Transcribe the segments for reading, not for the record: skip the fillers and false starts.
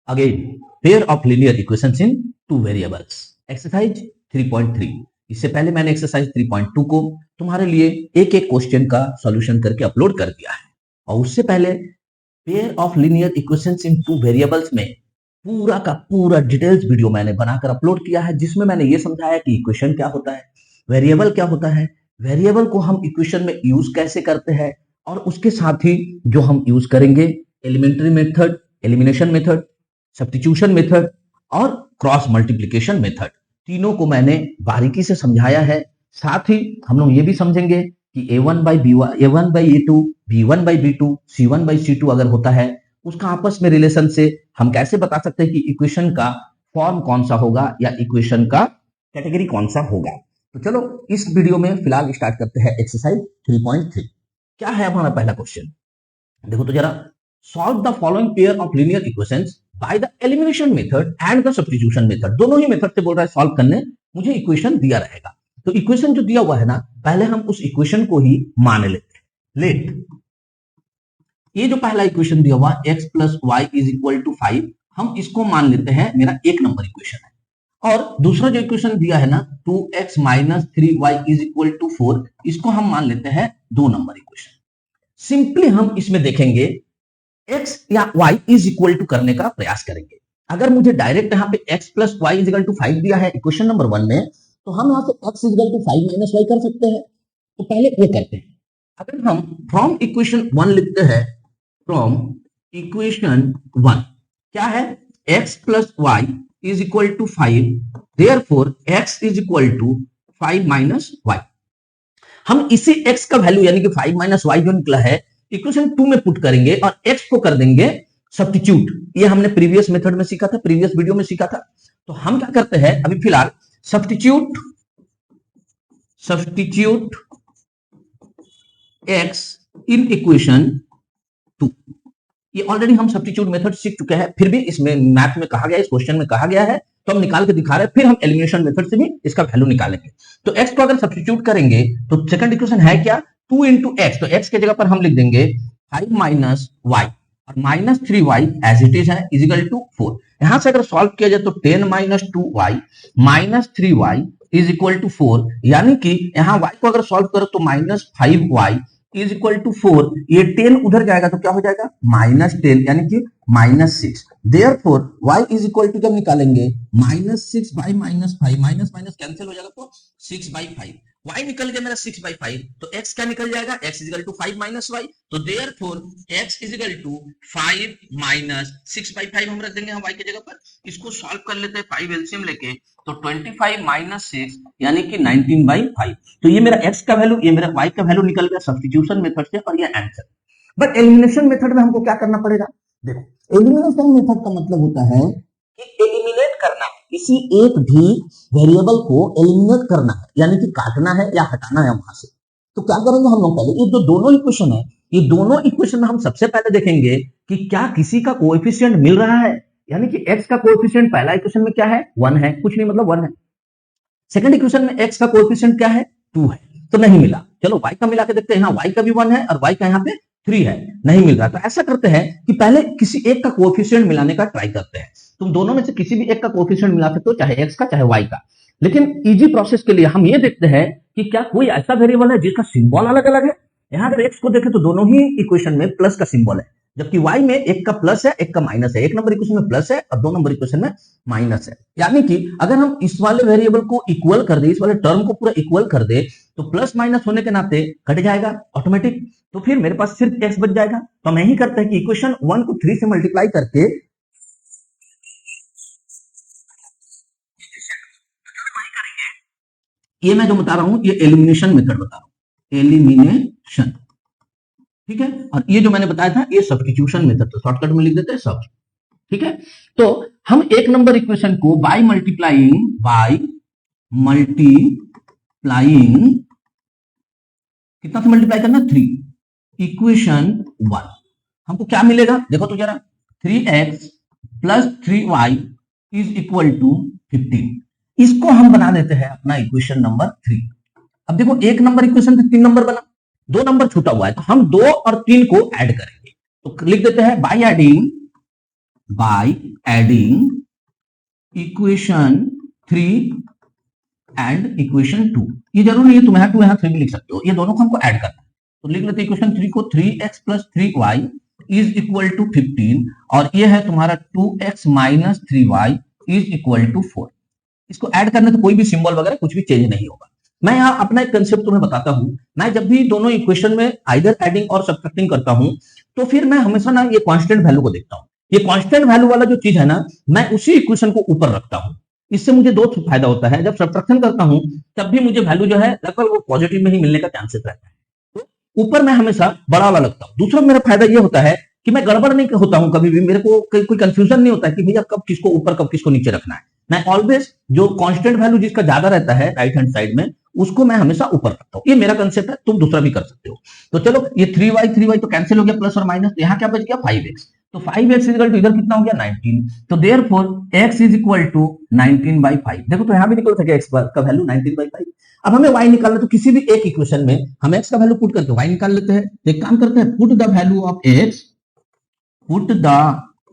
Again, pair of linear equations in two variables. Exercise 3.3. इससे पहले मैंने एक्सरसाइज 3.2 को तुम्हारे लिए एक एक क्वेश्चन का सॉल्यूशन करके अपलोड कर दिया है, और उससे पहले pair of linear equations in two variables में पूरा का पूरा डिटेल्स वीडियो मैंने बनाकर अपलोड किया है, जिसमें मैंने ये समझाया कि इक्वेशन क्या होता है, वेरिएबल क्या होता है, वेरिएबल को हम इक्वेशन में यूज कैसे करते हैं, और उसके साथ ही जो हम यूज करेंगे elementary method, elimination method, substitution method और क्रॉस मल्टीप्लिकेशन मेथड, तीनों को मैंने बारीकी से समझाया है। साथ ही हम लोग ये भी समझेंगे कि a1 by b1, a1 by a2, b1 by b2, c1 by c2 अगर होता है, उसका आपस में रिलेशन से हम कैसे बता सकते हैं कि इक्वेशन का फॉर्म कौन सा होगा या इक्वेशन का कैटेगरी कौन सा होगा। तो चलो इस वीडियो में फिलहाल स्टार्ट करते हैं एक्सरसाइज 3.3। क्या है हमारा पहला क्वेश्चन, देखो तो जरा, solve the following pair of linear equations by the elimination method and the substitution method. दोनों ही मेथड से बोल रहा है सॉल्व करने, मुझे इक्वेशन दिया रहेगा। तो इक्वेशन जो दिया हुआ है ना, पहले हम उस इक्वेशन को ही मान लेते हैं। लेट, ये जो पहला इक्वेशन दिया हुआ x plus y is equal to 5, हम इसको मान लेते हैं मेरा एक नंबर इक्वेशन है। और दूसरा जो इक्वेशन दिया है ना 2x minus 3y is equal to 4, इसको हम मान लेते हैं 2 नंबर इक्वेशन। सिंपली हम इसमें देखेंगे x या y इज इक्वल टू करने का प्रयास करेंगे। अगर मुझे डायरेक्ट यहाँ पे x plus y is equal to 5 दिया है इक्वेशन नंबर 1 में, तो हम यहाँ से x is equal to 5 minus y कर सकते हैं। तो पहले ये करते हैं। अगर हम फ्रॉम इक्वेशन 1 लिखते हैं, फ्रॉम इक्वेशन 1 क्या है, x plus y is equal to 5, therefore x is equal to 5 minus y. हम इसी x का वैल्यू यानी कि 5 माइनस वाई जो निकला है इक्वेशन 2 में पुट करेंगे और x को कर देंगे सब्स्टिट्यूट। ये हमने प्रीवियस मेथड में सीखा था, प्रीवियस वीडियो में सीखा था। तो हम क्या करते हैं अभी फिलहाल, सब्स्टिट्यूट x इन इक्वेशन 2। ये ऑलरेडी हम सब्स्टिट्यूट मेथड सीख चुके हैं, फिर भी इसमें मैथ में कहा गया, इस क्वेश्चन में कहा गया है, तो हम निकाल के दिखा रहे हैं। फिर हम एलिमिनेशन मेथड से भी इसका वैल्यू निकालेंगे। तो x को अगर सब्स्टिट्यूट करेंगे तो सेकंड इक्वेशन है क्या, 2 इंटू एक्स। तो x के जगह पर हम लिख देंगे 5 माइनस वाई और minus 3y as it is है इजिकल टू 4। यहां से अगर सॉल्व किया जाए तो 10 minus 2y minus 3y is equal to 4, यानी कि यहां y को अगर सॉल्व करो तो minus 5y is equal to 4। ये 10 उधर जाएगा तो क्या हो जाएगा, माइनस 10 यानी कि minus 6। Therefore y is equal to जब निकालेंगे minus 6 by minus 5, minus minus cancel हो जाएगा तो 6 बाई 5, y निकल गया मेरा 6 बाई 5, तो x क्या निकल जाएगा, x is equal to 5 minus y। तो therefore x is equal to 5 minus 6 by 5 हम रख देंगे हम y की जगह पर। इसको सॉल्व कर लेते हैं 5 एलसीएम लेके, तो 25 माइनस 6 यानी कि 19 बाई 5। तो ये मेरा x का वैल्यू, ये मेरा y का वैल्यू निकल गया सब्स्टिट्यूशन मेथड से, और ये आंसर। बट एलिमिनेशन मेथड में हमको क्या करना पड़ेगा, देखो एलिमिनेशन मेथड का मतलब होता है कि एलिमिनेट करना, किसी एक भी वेरिएबल को एलिमिनेट करना है, यानी कि काटना है या हटाना है वहां से। तो क्या करेंगे हम लोग, पहले ये जो दोनों इक्वेशन है, ये दोनों इक्वेशन में हम सबसे पहले देखेंगे कि क्या किसी का कोएफिशिएंट मिल रहा है, यानी कि x का कोएफिशिएंट पहला इक्वेशन में क्या है, 1 है, कुछ नहीं मतलब 1 है। सेकंड इक्वेशन में x का कोएफिशिएंट क्या है, 2 है, तो नहीं मिला। चलो y का मिला के देखते हैं, यहाँ y का भी 1 है और y का यहाँ पे 3 है, नहीं मिल रहा। तो ऐसा करते हैं कि पहले किसी एक का कोएफिशिएंट मिलाने का ट्राई करते हैं। तुम दोनों में से किसी भी एक का कोएफिशिएंट मिला सकते हो, चाहे x का चाहे y का। लेकिन इजी प्रोसेस के लिए हम ये देखते हैं कि क्या कोई ऐसा वेरिएबल है जिसका सिंबल अलग अलग है। यहाँ अगर x को देखें तो दोनों ही इक्वेशन में प्लस का सिंबल है, जबकि y में एक का प्लस है एक का माइनस है। एक नंबर इक्वेशन में प्लस है और 2 नंबर इक्वेशन में माइनस है। यानी कि अगर हम इस वाले वेरिएबल को इक्वल कर दे, इस वाले टर्म को पूरा इक्वल कर दे, तो प्लस माइनस होने के नाते कट जाएगा ऑटोमेटिक। तो फिर मेरे पास सिर्फ x बच जाएगा। तो हम यही करते हैं कि इक्वेशन 1 को 3 से मल्टीप्लाई करके ये मैं जो बता रहा हूं ये एलिमिनेशन मेथड बता रहा हूं, एलिमिनेशन, ठीक है। और ये जो मैंने बताया था ये सब्स्टिट्यूशन मेथड, तो शॉर्टकट में लिख देते हैं सब, ठीक है। तो हम एक नंबर इक्वेशन को बाय मल्टीप्लाइंग कितना से मल्टीप्लाई करना, 3, इक्वेशन 1 हमको क्या मिलेगा, देखो तो जरा, 3x plus 3y is equal to 15। इसको हम बना देते हैं अपना इक्वेशन नंबर 3। अब देखो एक नंबर इक्वेशन से 3 नंबर बना, 2 नंबर छूटा हुआ है, तो हम 2 और 3 को ऐड करेंगे। तो लिख देते हैं by adding by adding equation 3 and equation 2। ये जरूर नहीं है तुम यहाँ 2 यहाँ 3 भी लिख सकते हो, ये दोनों को हमको ऐड करना है। तो लिख लेते हैं इक्वेशन 3 को 3x plus 3y is equal to 15 और ये है तुम्हारा 2x minus 3y is equal to 4। इसको ऐड करने तो कोई भी सिंबल वगैरह कुछ भी चेंज नहीं होगा। मैं यहाँ अपना एक कंसेप्ट तुम्हें बताता हूं। मैं जब भी दोनों इक्वेशन में आइदर एडिंग और सब्ट्रैक्टिंग करता हूं तो फिर मैं हमेशा ना ये कांस्टेंट वैल्यू को देखता हूं। ये कांस्टेंट वैल्यू वाला जो चीज है ना, मैं उसी इक्वेशन को ऊपर रखता हूं। इससे मुझे दो फायदा होता है, जब सब्ट्रैक्शन करता हूं तब भी मुझे वैल्यू जो है लगभग वो पॉजिटिव में ही मिलने का चांसेस रहता है, तो ऊपर मैं हमेशा बड़ा वाला लगता हूं। दूसरा मेरा फायदा ये होता है कि मैं गड़बड़ नहीं होता हूं, कभी भी मेरे को कोई कंफ्यूजन नहीं होता है कि भैया कब किसको ऊपर कब किसको नीचे रखना है। मैं ऑलवेज जो कांस्टेंट वैल्यू जिसका ज्यादा रहता है राइट हैंड साइड में उसको मैं हमेशा ऊपर रखता हूं। ये मेरा कंसेप्ट है, तुम दूसरा भी कर सकते हो। तो चलो ये 3y तो कैंसिल हो गया, प्लस और माइनस, तो यहाँ क्या बच गया 5x। तो 5x इज इक्वल टू इधर कितना हो गया 19, तो therefore x is equal to 19/5। देखो तो यहाँ भी निकल सके x का वैल्यू 19/5। अब हमें y निकालना, तो किसी भी एक इक्वेशन में हम x का वैल्यू पुट करके y निकाल लेते हैं। एक काम करते हैं, put the value of x, put the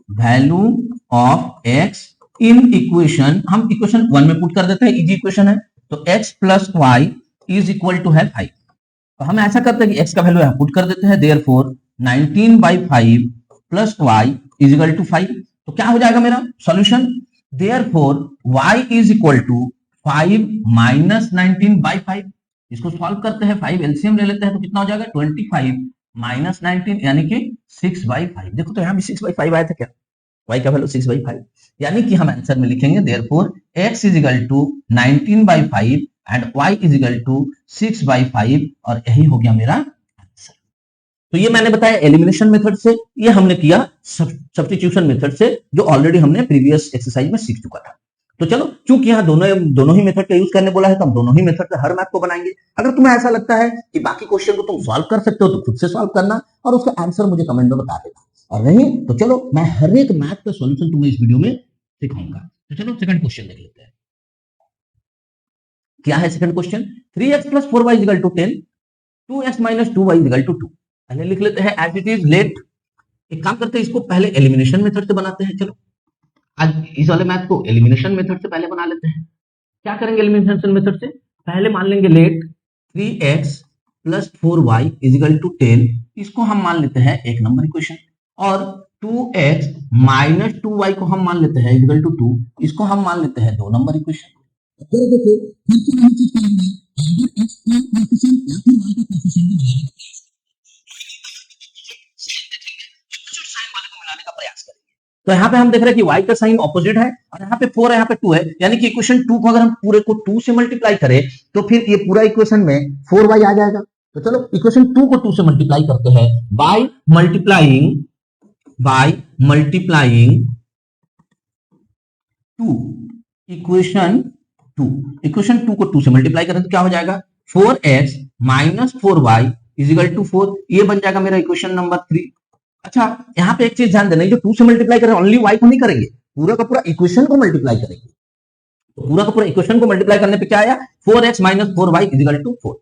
value of x in equation, हम इक्वेशन 1 में पुट कर देते हैं, इजी इक्वेशन है। तो x plus y is equal to है 5। तो हम ऐसा करते हैं कि x का वैल्यू यहां पुट कर देते हैं, therefore 19/5 plus y is equal to 5। तो क्या हो जाएगा मेरा solution, therefore y is equal to 5 minus 19/5। इसको सॉल्व करते हैं, 5 एलसीएम ले लेते हैं, तो कितना हो जाएगा 25 माइनस 19 यानी कि 6/5। देखो तो यहां भी 6/5 आया था क्या, y का वैल्यू 6/5, यानी कि हम आंसर में लिखेंगे therefore x is equal to 19/5 and y is equal to 6/5, और यही हो गया मेरा आंसर। तो ये मैंने बताया एलिमिनेशन मेथड से, ये हमने किया सब्स्टिट्यूशन मेथड से, जो ऑलरेडी हमने प्रीवियस एक्सरसाइज में सीख चुका था। तो चलो, चूंकि यहाँ दोनों ही मेथड का यूज करने बोला है, तो हम दोनों ही मेथड से हर मैथ को बनाएंगे। अगर तुम्हें ऐसा लगता है कि बाकी क्वेश्चन को तुम सॉल्व कर सकते हो तो खुद से सॉल्व करना और उसका आंसर मुझे कमेंट में बता देना, और नहीं तो चलो मैं हर एक मैथ का सॉल्यूशन तुम्हें इस वीडियो में सिखाऊंगा। तो चलो सेकंड क्वेश्चन देख लेते हैं। क्या है second question, 3x plus 4y is equal to 10, 2x minus 2y is equal to 2। पहले लिख लेते हैं एज इट इज लेट। एक काम करते हैं, इसको पहले एलिमिनेशन मेथड से बनाते हैं। चलो आज इस वाले मैथ को एलिमिनेशन मेथड से पहले बना लेते हैं। क्या करेंगे एलिमिनेशन मेथड से, पहले मान लेंगे let 3x plus 4y is equal to 10, इसको हम मान लेते हैं एक नंबर इक्वेशन, और 2x माइनस 2y को हम मान लेते हैं इक्वल टू 2, इसको हम मान लेते हैं 2 नंबर इक्वेशन। देखो फिर से वही चीज करेंगे, अगर x का कोएफिशिएंट या फिर y का कोएफिशिएंट भी मिलाने का साइन वाले को मिलाने का प्रयास करेंगे। तो यहाँ पे हम देख रहे हैं कि y का साइन ऑपोजिट है और यहाँ पे 4 है, यहाँ पे 2 है, यानी कि इक्वेशन 2 को अगर हम पूरे को 2 से मल्टीप्लाई करें तो फिर ये पूरा इक्वेशन में 4y आ जाएगा। तो चलो इक्वेशन 2 को 2 से मल्टीप्लाई करते हैं बाय मल्टीप्लाइंग 2, इक्वेशन 2 को 2 से मल्टीप्लाई करें तो क्या हो जाएगा 4x minus 4y is equal to 4, ये बन जाएगा मेरा इक्वेशन नंबर 3। अच्छा यहाँ पे एक चीज ध्यान देना, जो 2 से मल्टीप्लाई कर रहे हैं ओनली y को नहीं करेंगे, पूरा का पूरा इक्वेशन को मल्टीप्लाई करेंगे। तो पूरा का पूरा इक्वेशन को मल्टीप्लाई करने पे क्या आया 4x minus 4y is equal to 4।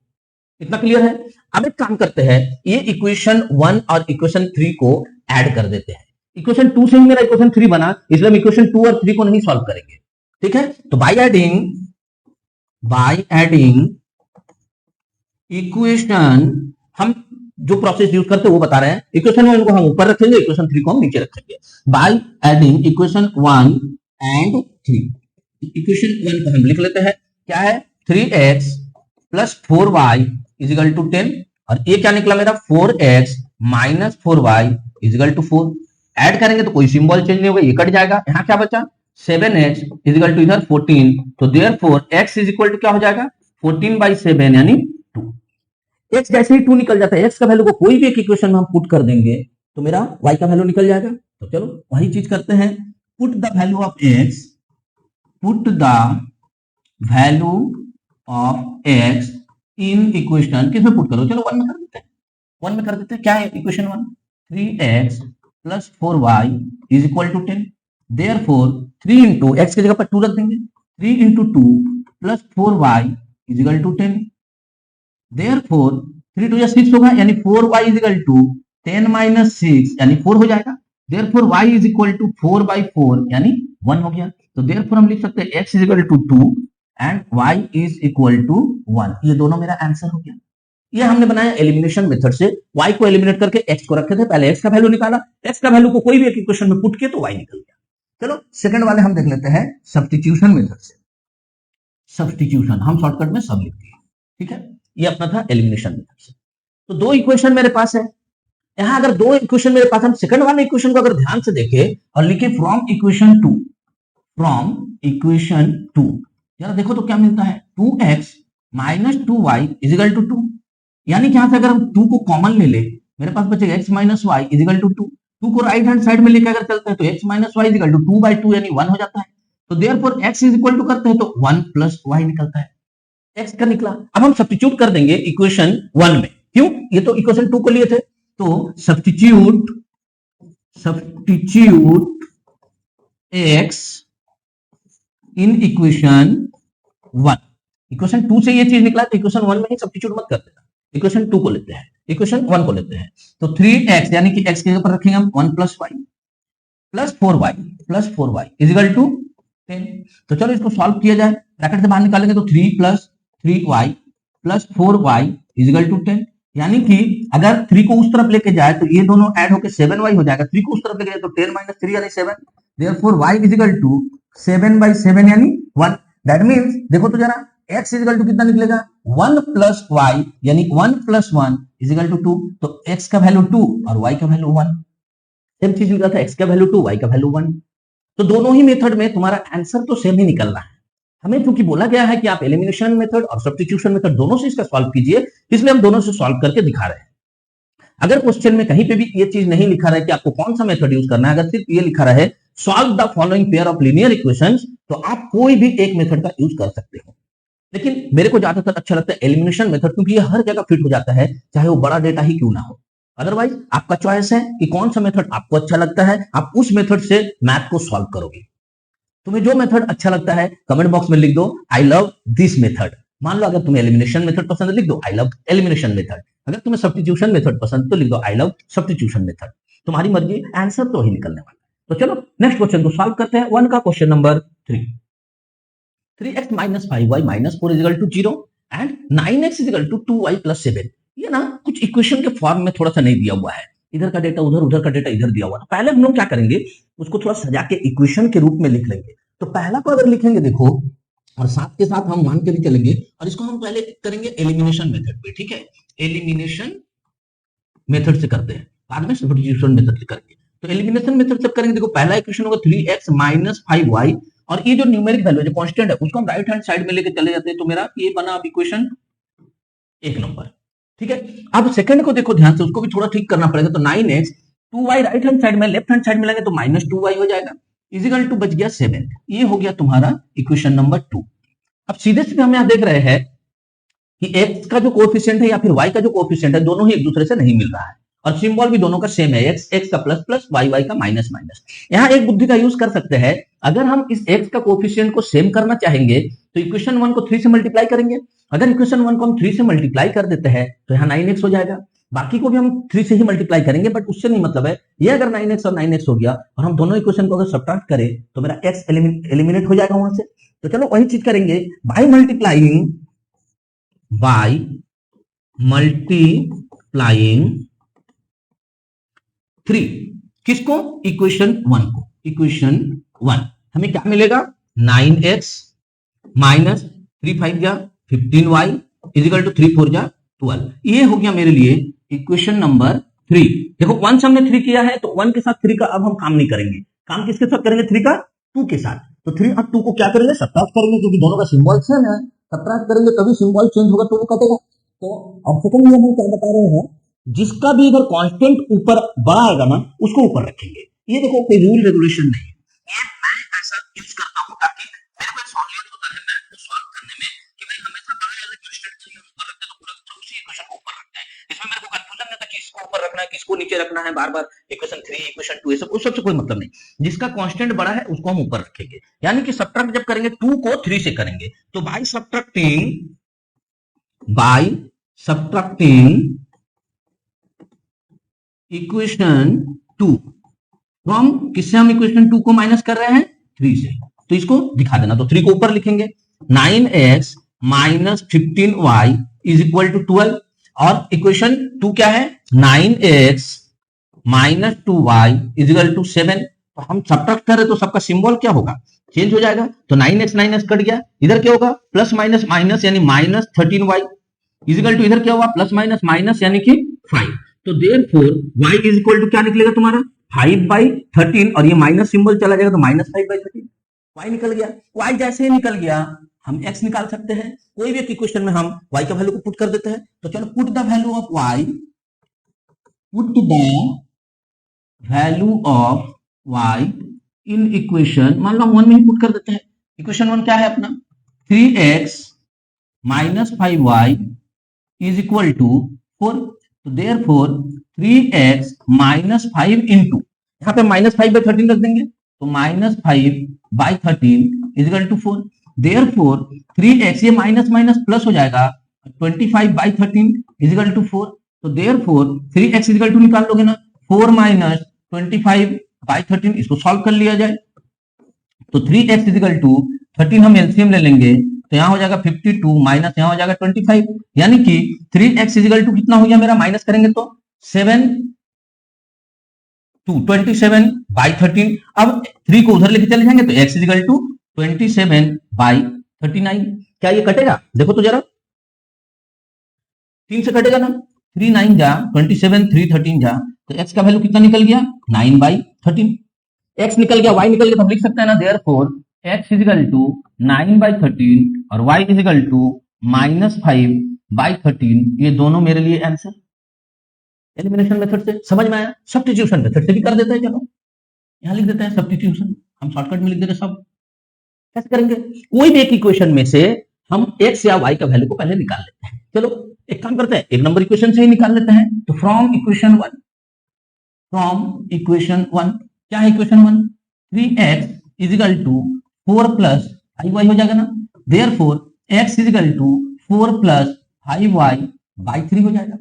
इतना क्लियर है। अब एक काम करते हैं, ये इक्वेशन 1 और इक्वेशन 3 को ऐड कर देते हैं। इक्वेशन 2 से ही मेरा इक्वेशन 3 बना, इसलिए हम इक्वेशन 2 और 3 को नहीं सॉल्व करेंगे, ठीक है। तो बाय एडिंग इक्वेशन, हम जो प्रोसेस यूज करते हैं वो बता रहे हैं। इक्वेशन 1 को हम ऊपर रखेंगे, इक्वेशन 3 को हम नीचे रखेंगे। By adding equation 1 and 3, equation 1 को हम लिख लेते हैं, क्या है 3x plus 4y is equal to 10, और ये क्या निकला मेरा 4x minus 4y is equal to 4। Add करेंगे तो कोई सिंबल चेंज नहीं होगा, ये कट जाएगा। यहाँ क्या बचा 7x इज इक्वल टू इधर 14, तो therefore x is equal to क्या हो जाएगा 14/7 यानी 2। x जैसे ही 2 निकल जाता है, x का वैल्यू को कोई भी एक इक्वेशन में हम पुट कर देंगे तो मेरा y का वैल्यू निकल जाएगा। तो चलो वही चीज करते हैं, put the value of x, put the value of x in equation, किसमें पुट करो, चलो 1 में कर देते हैं। 1 में कर देते हैं, क्या है equation 1 3x plus 4y is equal to 10, therefore 3 into x की जगह पर 2 रख देंगे, 3 into 2 plus 4y is equal to 10, therefore 3 2 6 होगा, यानी 4y is equal to 10 minus 6 यानी 4 हो जाएगा। Therefore y is equal to 4/4 यानी 1 हो गया। तो देयरफॉर हम लिख सकते हैं x is equal to 2 and y is equal to 1। ये दोनों मेरा आंसर हो गया। ये हमने बनाया एलिमिनेशन मेथड से। y को एलिमिनेट करके x को रखे थे, पहले x का वैल्यू निकाला, x का वैल्यू को कोई भी एक इक्वेशन में पुट किया तो y निकल गया। चलो सेकंड वाले हम देख लेते हैं सब्स्टिट्यूशन मेथड से। सब्स्टिट्यूशन हम शॉर्टकट में सब लिखते हैं, ठीक है। ये अपना था एलिमिनेशन मेथड से। तो दो इक्वेशन मेरे पास है। यहां अगर दो इक्वेशन मेरे पास, हम सेकंड वाले इक्वेशन को अगर ध्यान से देखें और लिखे from equation two, from equation two, जरा देखो तो क्या मिलता है, 2x minus 2y is equal to 2। यानी कि यहां से अगर हम 2 को कॉमन ले ले, मेरे पास बचेगा x minus y is equal to 2। 2 को राइट हैंड साइड में लेकर अगर चलते हैं तो x minus y is equal to 2/2 यानी 1 हो जाता है। तो therefore x is equal to करते हैं तो 1 प्लस y निकलता है, x का निकला। अब हम सब्स्टिट्यूट कर देंगे इक्वेशन 1 में, क्यों, ये तो इक्वेशन 2 को लिए थे। तो substitute x in equation 1। Equation 2 से ये चीज निकला तो इक्वेशन 1 में ही सब्स्टिट्यूट मत कर देना, इक्वेशन 2 को लेते हैं, इक्वेशन 1 को लेते हैं। तो 3x यानी कि x के ऊपर रखेंगे हम 1 plus y plus 4y is equal to 10। तो चलो इसको सॉल्व किया जाए, ब्रैकेट से बाहर निकालेंगे तो 3 plus 3y plus 4y is equal to 10। यानी कि अगर 3 को उस तरफ लेके जाए तो ये दोनों ऐड होकर 7y हो जाएगा, 3 को उस तरफ लेके जाए तो 10 माइनस 3 यानी 7। Therefore y is equal to 7/7 यानी 1। दैट मींस देखो तो जरा x इज इक्वल टू कितना निकलेगा, 1 प्लस y यानी 1 प्लस 1 इज इक्वल टू 2। तो x का वैल्यू 2 और y का वैल्यू 1। सेम चीज निकला था, x का वैल्यू 2 y का वैल्यू 1। तो दोनों ही मेथड में तुम्हारा आंसर तो सेम ही निकलना है। हमें क्योंकि बोला गया है कि आप एलिमिनेशन मेथड और सब्स्टिट्यूशन मेथड दोनों से इसका सॉल्व कीजिए, इसलिए हम दोनों से सॉल्व करके दिखा रहे हैं। अगर क्वेश्चन में कहीं पे भी ये चीज नहीं लिखा रहा है कि आपको कौन सा मेथड यूज करना है, अगर सिर्फ ये लिखा रहा है solve the following pair of linear equations, तो आप कोई भी एक मेथड का यूज कर सकते हो। लेकिन मेरे को ज्यादातर अच्छा लगता है एलिमिनेशन मेथड, क्योंकि ये हर जगह फिट हो जाता है, चाहे वो बड़ा डेटा ही क्यों ना हो। अदरवाइज आपका चॉइस है कि कौन सा मेथड आपको अच्छा लगता है, आप उस मेथड से मैथ को सॉल्व करोगे। तुम्हें जो मेथड अच्छा लगता है कमेंट बॉक्स में लिख दो आई लव दिस मेथड। मान लो अगर तुम्हें एलिमिनेशन मेथड पसंद है, लिख दो आई लव एलिमिनेशन मेथड। अगर तुम्हें सब्स्टिट्यूशन मेथड पसंद तो लिख दो आई लव सब्स्टिट्यूशन मेथड। तुम्हारी मर्जी, आंसर तो वही निकलने वाला है। तो चलो नेक्स्ट क्वेश्चन को सॉल्व करते हैं। 1 का question number 3। 3x minus 5y minus 4 is equal to 0 and 9x is equal to 2y plus 7। ये ना कुछ इक्वेशन के फॉर्म में थोड़ा सा नहीं दिया हुआ है, इधर का डेटा उधर, उधर का डेटा इधर दिया हुआ है। पहले हम लोग क्या करेंगे, उसको थोड़ा सजा के इक्वेशन के रूप में लिख लेंगे। तो पहला को अगर लिखेंगे देखो, और साथ के साथ हम मान के भी चलेंगे, और इसको हम पहले करेंगे एलिमिनेशन मेथड पे, ठीक है। एलिमिनेशन मेथड से करते हैं, बाद में सब्स्टिट्यूशन मेथड से करेंगे। तो एलिमिनेशन मेथड से करेंगे, देखो पहला इक्वेशन होगा 3x माइनस 5y, और ये जो न्यूमेरिक वैल्यू जो कांस्टेंट है उसको हम राइट हैंड साइड में लेके चले जाते हैं। तो मेरा ये बना अब इक्वेशन 1 नंबर, ठीक है। अब सेकंड को देखो ध्यान से, उसको भी थोड़ा ठीक करना पड़ेगा। तो 9x 2y right hand side में, लेफ्ट हैंड साइड में लेंगे तो माइनस 2y हो जाएगा, इजिकल टू बच गया 7। ये हो गया तुम्हारा इक्वेशन नंबर 2। अब सीधे सीधे हम यहां देख रहे हैं कि x का जो कोएफिशिएंट है या फिर y का जो कोएफिशिएंट है, दोनों ही एक दूसरे से नहीं मिल रहा है, और सिंबल भी दोनों का सेम है, x का प्लस प्लस y का माइनस माइनस। यहां एक बुद्धि का यूज कर सकते हैं, अगर हम इस x का कोएफिशिएंट को सेम करना चाहेंगे तो इक्वेशन 1 को 3 से मल्टीप्लाई करेंगे। अगर इक्वेशन 1 को हम 3 से मल्टीप्लाई कर देते हैं तो यहाँ 9x हो जाएगा। बाकी को भी हम 3 से ही मल्टीप्लाई करेंगे, बट उससे नहीं मतलब है। ये अगर 9x और 9x हो गया और हम दोनों इक्वेशन को अगर सब्ट्रैक्ट करें तो मेरा x एलिमिनेट हो जाएगा वहां से। तो चलो वही चीज करेंगे, बाय मल्टीप्लाइंग 3 किसको, इक्वेशन 1 को। इक्वेशन 1 हमें क्या मिलेगा, 9x माइनस 3 5 जा 15y इजिकल टू 3 4 जा 12। ये हो गया मेरे लिए इक्वेशन नंबर 3। देखो 1 से हमने 3 किया है, तो 1 के साथ 3 का अब हम काम नहीं करेंगे। काम किसके साथ करेंगे, 3 का 2 के साथ। तो 3 और 2 को क्या करेंगे, सब्ट्रैक्ट करेंगे, क्योंकि दोनों का सिंबल सेम है। सब्ट्रैक्ट करेंगे तभी सिंबल चेंज होगा तो वो कटेगा। तो अब सेकंड में हम क्या बता रहे हैं, जिसका भी इधर कांस्टेंट ऊपर बड़ा आएगा ना उसको ऊपर रखेंगे। ये देखो कोई रूल रेगुलेशन नहीं है, ये मैं ऐसा यूज करता हूं ताकि मेरे को सहूलियत होता है मैथ को सॉल्व करने में, कि भाई हमेशा बड़ा वाला कांस्टेंट चाहिए ऊपर रखते हैं तो पूरा उसी इक्वेशन को ऊपर रखते हैं। इसमें मेरे को कंफ्यूजन नहीं होता कि इसको ऊपर रखना है किसको नीचे रखना है, बार बार इक्वेशन 3 इक्वेशन 2 ये सब, उस सबसे कोई मतलब नहीं। जिसका कांस्टेंट बड़ा है उसको हम ऊपर रखेंगे। यानी कि सब्ट्रैक्ट जब करेंगे 2 को 3 से करेंगे, तो बाय सब्ट्रैक्टिंग इक्वेशन 2 फ्रॉम किससे हम इक्वेशन 2 को माइनस कर रहे हैं, 3 से, तो इसको दिखा देना। तो 3 को ऊपर लिखेंगे, 9x minus 15y is equal to 12, और इक्वेशन 2 क्या है, 9x minus 2y is equal to 7। तो हम सब्ट्रैक्ट कर रहे तो सबका सिंबल क्या होगा, चेंज हो जाएगा। तो 9x 9x कट गया, इधर क्या होगा, प्लस माइनस माइनस यानी minus 13y is equal to, इधर क्या हुआ, प्लस माइनस माइनस यानी कि 5। तो therefore y is equal to क्या निकलेगा तुम्हारा, 5/13, और ये माइनस सिंबल चला जाएगा तो माइनस 5/13, y निकल गया। y जैसे ही निकल गया हम x निकाल सकते हैं। कोई भी इक्वेशन में हम y का वैल्यू को पुट कर देते हैं। तो चलो, put the value of y, put the value of y in equation, मान लो हम 1 में ही पुट कर देते हैं। इक्वेशन 1 क्या है अपना, 3x minus 5y is equal to 4। तो देयरफॉर 3x माइनस 5 इंटू, यहाँ पे माइनस 5/13 रख देंगे, तो minus 5/13 is equal to 4। Therefore 3x, ये माइनस माइनस प्लस हो जाएगा, 25/13 इज इक्वल टू 4। तो therefore 3x is equal to निकाल लोगे ना, 4 माइनस 25/13, इसको सॉल्व कर लिया जाए। तो 3x इज इक्वल टू 13, हम एलसीएम ले लेंगे, तो यहां हो जाएगा 52 माइनस यहां हो जाएगा 25, यानी कि 3x इज इक्वल टू कितना हो गया मेरा, माइनस करेंगे तो 7 to 27/13। अब 3 को उधर लेके चले जाएंगे तो x इज इक्वल टू 27/39। क्या ये कटेगा, देखो तो जरा, 3 से कटेगा ना, 3 9 जा 27, 3 13 जा, तो x का वैल्यू कितना निकल गया, 9/13। x निकल गया, y निकल गया, तो हम लिख सकते हैं ना, therefore x is equal to 9/13 और y इज इक्वल टू -5/13। ये दोनों मेरे लिए आंसर। एलिमिनेशन मेथड से समझ में आया, सब्स्टिट्यूशन मेथड से भी कर देते हैं। चलो यहां लिख देते हैं सब्स्टिट्यूशन, हम शॉर्टकट में लिख देते हैं सब। कैसे करेंगे, कोई भी एक इक्वेशन में से हम x या y का वैल्यू को पहले निकाल लेते हैं। चलो एक काम करते हैं, एक नंबर इक्वेशन से ही निकाल लेते हैं। तो फ्रॉम इक्वेशन 1, क्या है equation 1, 3x is equal to 4 plus 5y हो जाएगा ना। Therefore x is equal to 4 plus 5y/3 हो जाएगा।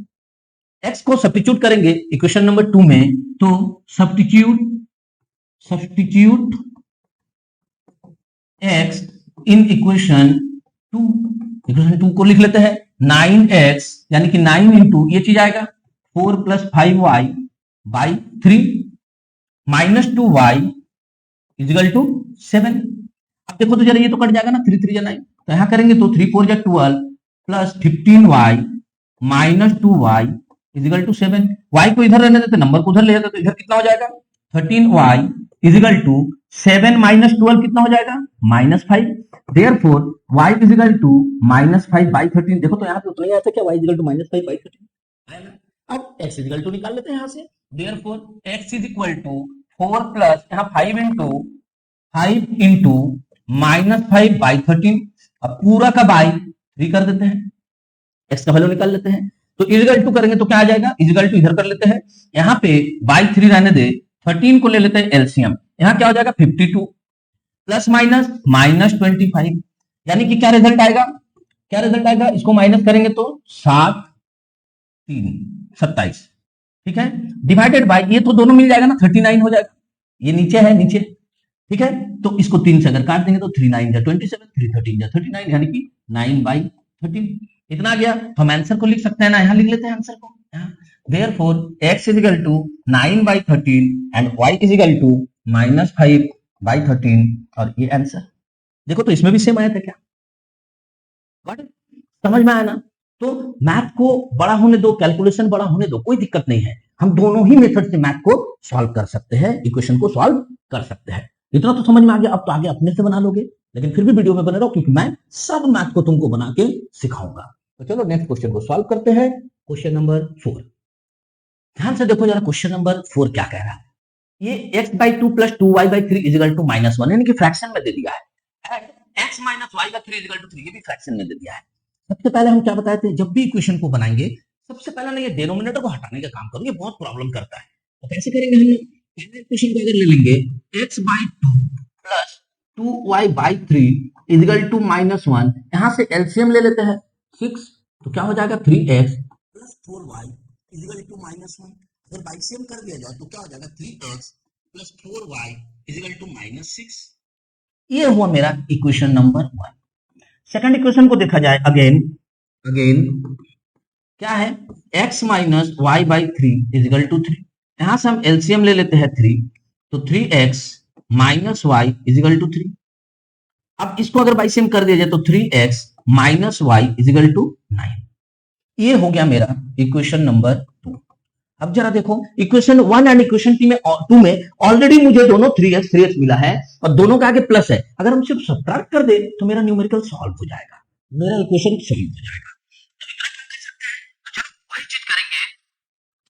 x को सब्स्टिट्यूट करेंगे इक्वेशन नंबर 2 में, तो सब्स्टिट्यूट x इन इक्वेशन 2 को लिख लेते हैं, 9x यानी कि 9 इंटू ये चीज आएगा 4 plus 5y/3 minus 2y is equal to 7। अब देखो तो जरा, ये तो कट जाएगा ना, 3 3 जा 9, तो यहां करेंगे तो 3 4 जा 12 plus 15y minus 2y is equal to 7। y को इधर रहने देते, नंबर को उधर ले जाते, तो इधर कितना हो जाएगा, 13y is equal to 7 minus 12 कितना हो जाएगा, -5। Therefore y is equal to -5/13। देखो तो यहाँ पे उतना ही आता क्या, y इज इक्वल टू -5/13 आया ना। अब x इज इक्वल टू निकाल लेते हैं यहां से। Therefore x is equal to 4 plus यहाँ 5 इंटू -5/13, अब पूरा का बाई 3 कर देते हैं, x का वैल्यू निकाल लेते हैं। तो इजिकल टू करेंगे तो क्या आ जाएगा, इजिकल टू इधर कर लेते हैं, यहाँ पे बाई 3 रहने दे, 13 को ले लेते हैं एलसीएम, यहाँ क्या हो जाएगा 52 प्लस माइनस -25, यानी कि क्या रिजल्ट आएगा, इसको माइनस करेंगे तो 7 3 27, ठीक है, डिवाइडेड बाय ये तो दोनों मिल जाएगा ना, 39 हो जाएगा, ये नीचे है नीचे, ठीक है। तो इसको 3 से अगर काट देंगे तो 3 9 जा 27, 3 13 जा 39, यानी कि 9/13 इतना आ गया। तो हम आंसर को लिख सकते हैं ना, यहां लिख लेते हैं आंसर को, therefore x is equal to 9/13 and y is equal to -5/13, और ये आंसर देखो तो इसमें भी सेम आया था क्या, समझ में आया ना। तो मैथ को बड़ा होने दो, कैलकुलेशन बड़ा होने दो, कोई दिक्कत नहीं है, हम दोनों ही मेथड से मैथ को सॉल्व कर सकते हैं, इक्वेशन को सॉल्व कर सकते हैं। इतना तो समझ में आ गया, अब तो आगे अपने से बना लोगे, लेकिन फिर भी वीडियो में बने रहो, क्योंकि मैं सब मैथ को तुमको बना के सिखाऊंगा। तो चलो नेक्स्ट क्वेश्चन को सॉल्व करते हैं, क्वेश्चन नंबर 4। ध्यान से देखो जरा, क्वेश्चन नंबर 4 क्या कह रहा है, ये x/2 plus 2y/3 is equal to -1, यानी कि फ्रैक्शन में दे दिया है, x minus y/3 is equal to 3, ये भी फ्रैक्शन में दे दिया है। सबसे पहले हम क्या बताए थे, जब भी इक्वेशन को बनाएंगे सबसे पहले ना ये डिनोमिनेटर को हटाने का काम करो, ये बहुत प्रॉब्लम करता है। तो कैसे करेंगे हम लोग, पहले इक्वेशन को अगर ले लेंगे x/2 plus 2y/3 is equal to -1, यहां से एलसीएम ले लेते हैं 6, तो क्या हो जाएगा 3x plus 4y is equal to -1, अगर बाइसियम कर दिया जाए तो क्या हो जाएगा 3x plus 4y is equal to -6। ये हुआ मेरा इक्वेशन नंबर 1। सेकंड इक्वेशन को देखा जाए अगेन क्या है, x minus y by 3 is equal to 3। यहां से हम एलसीएम ले लेते हैं 3, तो 3x minus Y is equal to 3। अब इसको अगर बाई सेम कर दिया जाए तो 3x minus Y is equal to 9। ये हो गया मेरा इक्वेशन नंबर 2। अब जरा देखो इक्वेशन 1 एंड इक्वेशन 2 में ऑलरेडी मुझे दोनों 3x मिला है और दोनों का आगे प्लस है। अगर हम सिर्फ सब्ट्रैक्ट कर दे तो मेरा न्यूमेरिकल सॉल्व हो जाएगा, मेरा इक्वेशन सॉल्व हो जाएगा।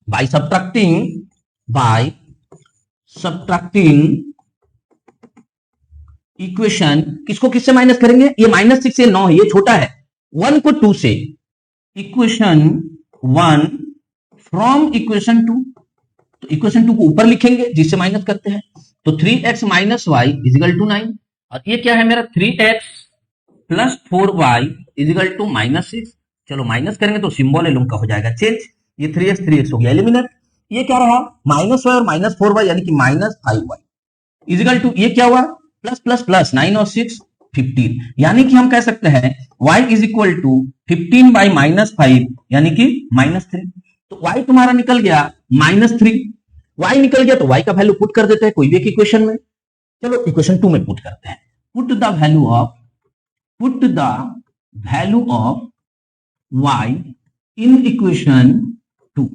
बाय सब्ट्रैक्टिंग इक्वेशन किसको किससे माइनस करेंगे, ये -6 से 9 है, ये छोटा है, 1 को 2 से, इक्वेशन 1 फ्रॉम इक्वेशन 2, तो इक्वेशन 2 को ऊपर लिखेंगे जिससे माइनस करते हैं, तो 3x minus Y is equal to 9, और ये क्या है मेरा 3x plus 4y is equal to -6। चलो माइनस करेंगे तो सिंबल एलुम का हो जाएगा चेंज, ये 3x हो गया एलिमिनेट। ये क्या रहा -y और -4y यानी कि -5y इजिकल टू ये क्या हुआ प्लस प्लस प्लस 9 और 6 15, यानी कि हम कह सकते हैं y is equal to 15 by -5 यानी कि -3। तो y तुम्हारा निकल गया -3, y निकल गया तो y का वैल्यू पुट कर देते हैं कोई भी एक इक्वेशन में। चलो इक्वेशन 2 में पुट करते हैं, put the value of y in equation 2।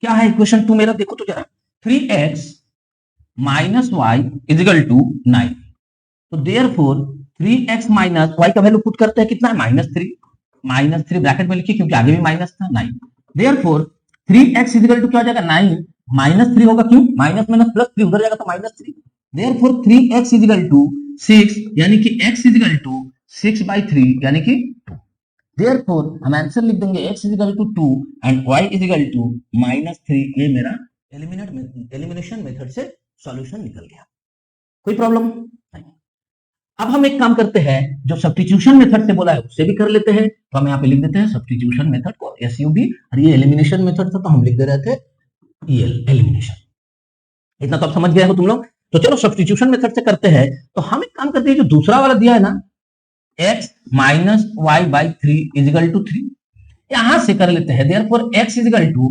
क्या है इक्वेशन 2 मेरा, देखो तो जरा 3x minus Y is equal to 9, तो देयरफॉर 3x माइनस वाई का वैल्यू पुट करते हैं कितना है -3 ब्रैकेट में लिखिए क्योंकि आगे भी माइनस था 9। देयरफॉर 3x इजिकल टू क्या हो जाएगा 9 -3 होगा, क्यों माइनस माइनस प्लस 3 उधर जाएगा तो -3। देयरफॉर 3x इजिकल टू 6 यानी कि x इजिकल टू 6/3 यानी कि 2। देयरफॉर हम आंसर लिख देंगे x is equal to 2 and y is equal to -3। ये मेरा एलिमिनेशन मेथड से सॉल्यूशन निकल गया, कोई प्रॉब्लम नहीं। अब हम एक काम करते हैं, जो सब्स्टिट्यूशन मेथड से बोला है उससे भी कर लेते हैं, तो हम यहाँ पे लिख देते हैं सब्स्टिट्यूशन मेथड को SUB, और ये एलिमिनेशन मेथड था तो हम लिख दे रहे थे एलिमिनेशन। इतना तो आप समझ गए हो तुम लोग। तो चलो सब्स्टिट्यूशन मेथड से करते हैं, तो हम एक काम करते हैं, जो दूसरा वाला दिया है ना x minus y by 3 is equal to 3, यहां से कर लेते हैं। Therefore x is equal to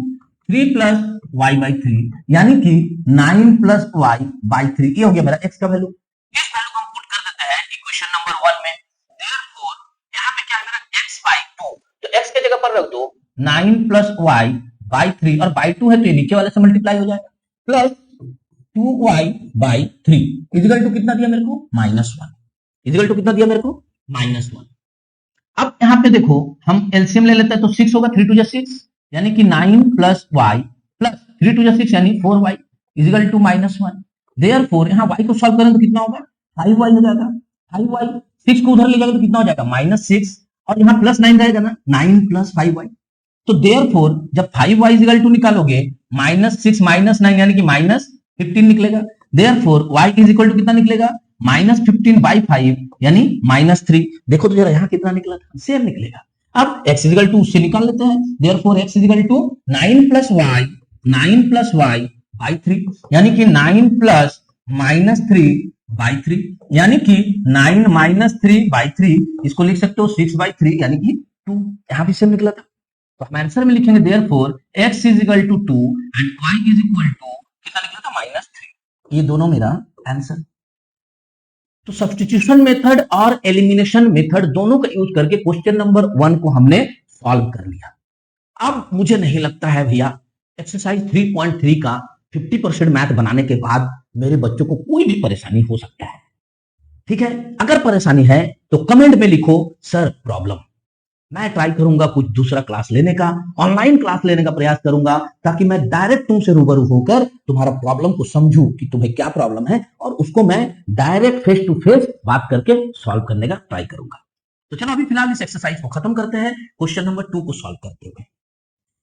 3 plus y by 3 यानी कि 9 प्लस वाई बाई 3, ये हो गया मेरा x का वैल्यू। इस वैल्यू को हम पुट कर देते हैं इक्वेशन नंबर 1 में। देयरफॉर यहां पे क्या है मेरा x बाई 2, तो x के जगह पर रख दो 9 प्लस वाई बाई 3, और बाई 2 है तो ये नीचे वाले से मल्टीप्लाई हो जाएगा, plus 2y by 3 is equal to कितना दिया मेरे को -1, इजिकल टू कितना दिया मेरे को -1। अब यहां पे देखो हम एलसीएम ले लेते हैं, तो 6 होगा, 3 2 6 यानी कि 9 प्लस वाई प्लस 3 2 6 यानी 4y इजिकल टू -1। देयरफॉर यहां y को सॉल्व करें तो कितना होगा 5y हो जाएगा, 5y 6 को उधर ले जाएगा तो कितना हो जाएगा -6, और यहां प्लस 9 रहेगा ना, 9 प्लस 5y। तो देयरफॉर जब 5y इजिकल टू निकालोगे -6 -9 यानी कि -15 निकलेगा। Therefore y is equal to कितना निकलेगा -15/5 यानी -3। देखो तो जरा यहां कितना निकला था, सेम निकलेगा। अब x इजिकल टू उससे निकाल लेते हैं। Therefore x is equal to 9 plus y by 3 यानी कि 9 प्लस -3/3 यानी कि 9 -3/3, इसको लिख सकते हो 6/3 यानी कि 2, यहां भी सेम निकला था। तो हम आंसर में लिखेंगे therefore x is equal to 2 and y is equal to कितना निकला था -3। ये दोनों मेरा आंसर। तो सब्स्टिट्यूशन मेथड और एलिमिनेशन मेथड दोनों का यूज करके क्वेश्चन नंबर 1 को हमने सॉल्व कर लिया। अब मुझे नहीं लगता है भैया एक्सरसाइज 3.3 का 50% मैथ बनाने के बाद मेरे बच्चों को कोई भी परेशानी हो सकता है। ठीक है, अगर परेशानी है तो कमेंट में लिखो सर प्रॉब्लम। मैं ट्राई करूंगा कुछ दूसरा क्लास लेने का, ऑनलाइन क्लास लेने का प्रयास करूंगा, ताकि मैं डायरेक्ट तुमसे रूबरू होकर तुम्हारा प्रॉब्लम को समझूं कि तुम्हें क्या प्रॉब्लम है, और उसको मैं डायरेक्ट फेस टू फेस बात करके सॉल्व करने का ट्राई करूंगा। तो चलो अभी फिलहाल इस एक्सरसाइज को खत्म करते हैं, क्वेश्चन नंबर 2 को सॉल्व करते हुए।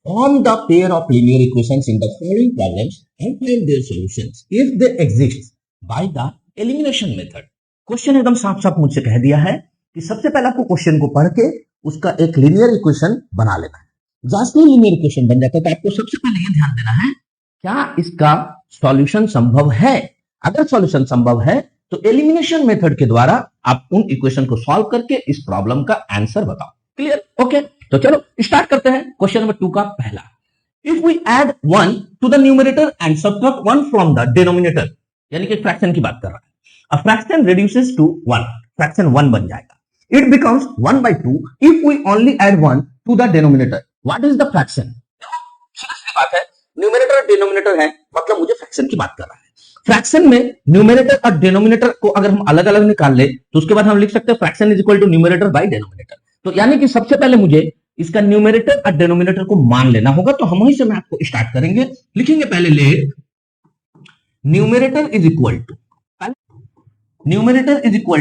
Form the pair of linear equations in the following problems and find their solutions if they exist by the elimination method। Question एकदम साफ साफ मुझसे कह दिया है कि सबसे पहले आपको क्वेश्चन को पढ़ के उसका एक लीनियर इक्वेशन बना लेना है। जैसे ही लीनियर इक्वेशन बन जाता है तो आपको सबसे पहले ये ध्यान देना है क्या इसका सॉल्यूशन संभव है अगर सॉल्यूशन संभव है तो एलिमिनेशन मेथड के द्वारा आप उन इक्वेशन को सॉल्व करके इस प्रॉब्लम का आंसर बताओ। क्लियर? ओके, तो चलो स्टार्ट करते हैं क्वेश्चन नंबर 2 का पहला। If we add 1 to the numerator and subtract 1 from the denominator, यानी कि फ्रैक्शन की बात कर रहा है। A fraction reduces to 1, fraction 1 बन जाएगा। It becomes 1/2 if we only add 1 to the denominator. What is the fraction? सीधी बात है, न्यूमरेटर और डिनोमिनेटर है, मतलब मुझे फ्रैक्शन की बात कर रहा है। फ्रैक्शन में न्यूमरेटर और डिनोमिनेटर को अगर हम अलग अलग निकाल ले तो उसके बाद हम लिख सकते हैं fraction is equal to numerator by denominator. तो यानी कि सबसे पहले मुझे इसका न्यूमरेटर और डिनोमिनेटर को मान लेना होगा। तो हम वहीं से मैथ को स्टार्ट करेंगे। लिखेंगे पहले let numerator is equal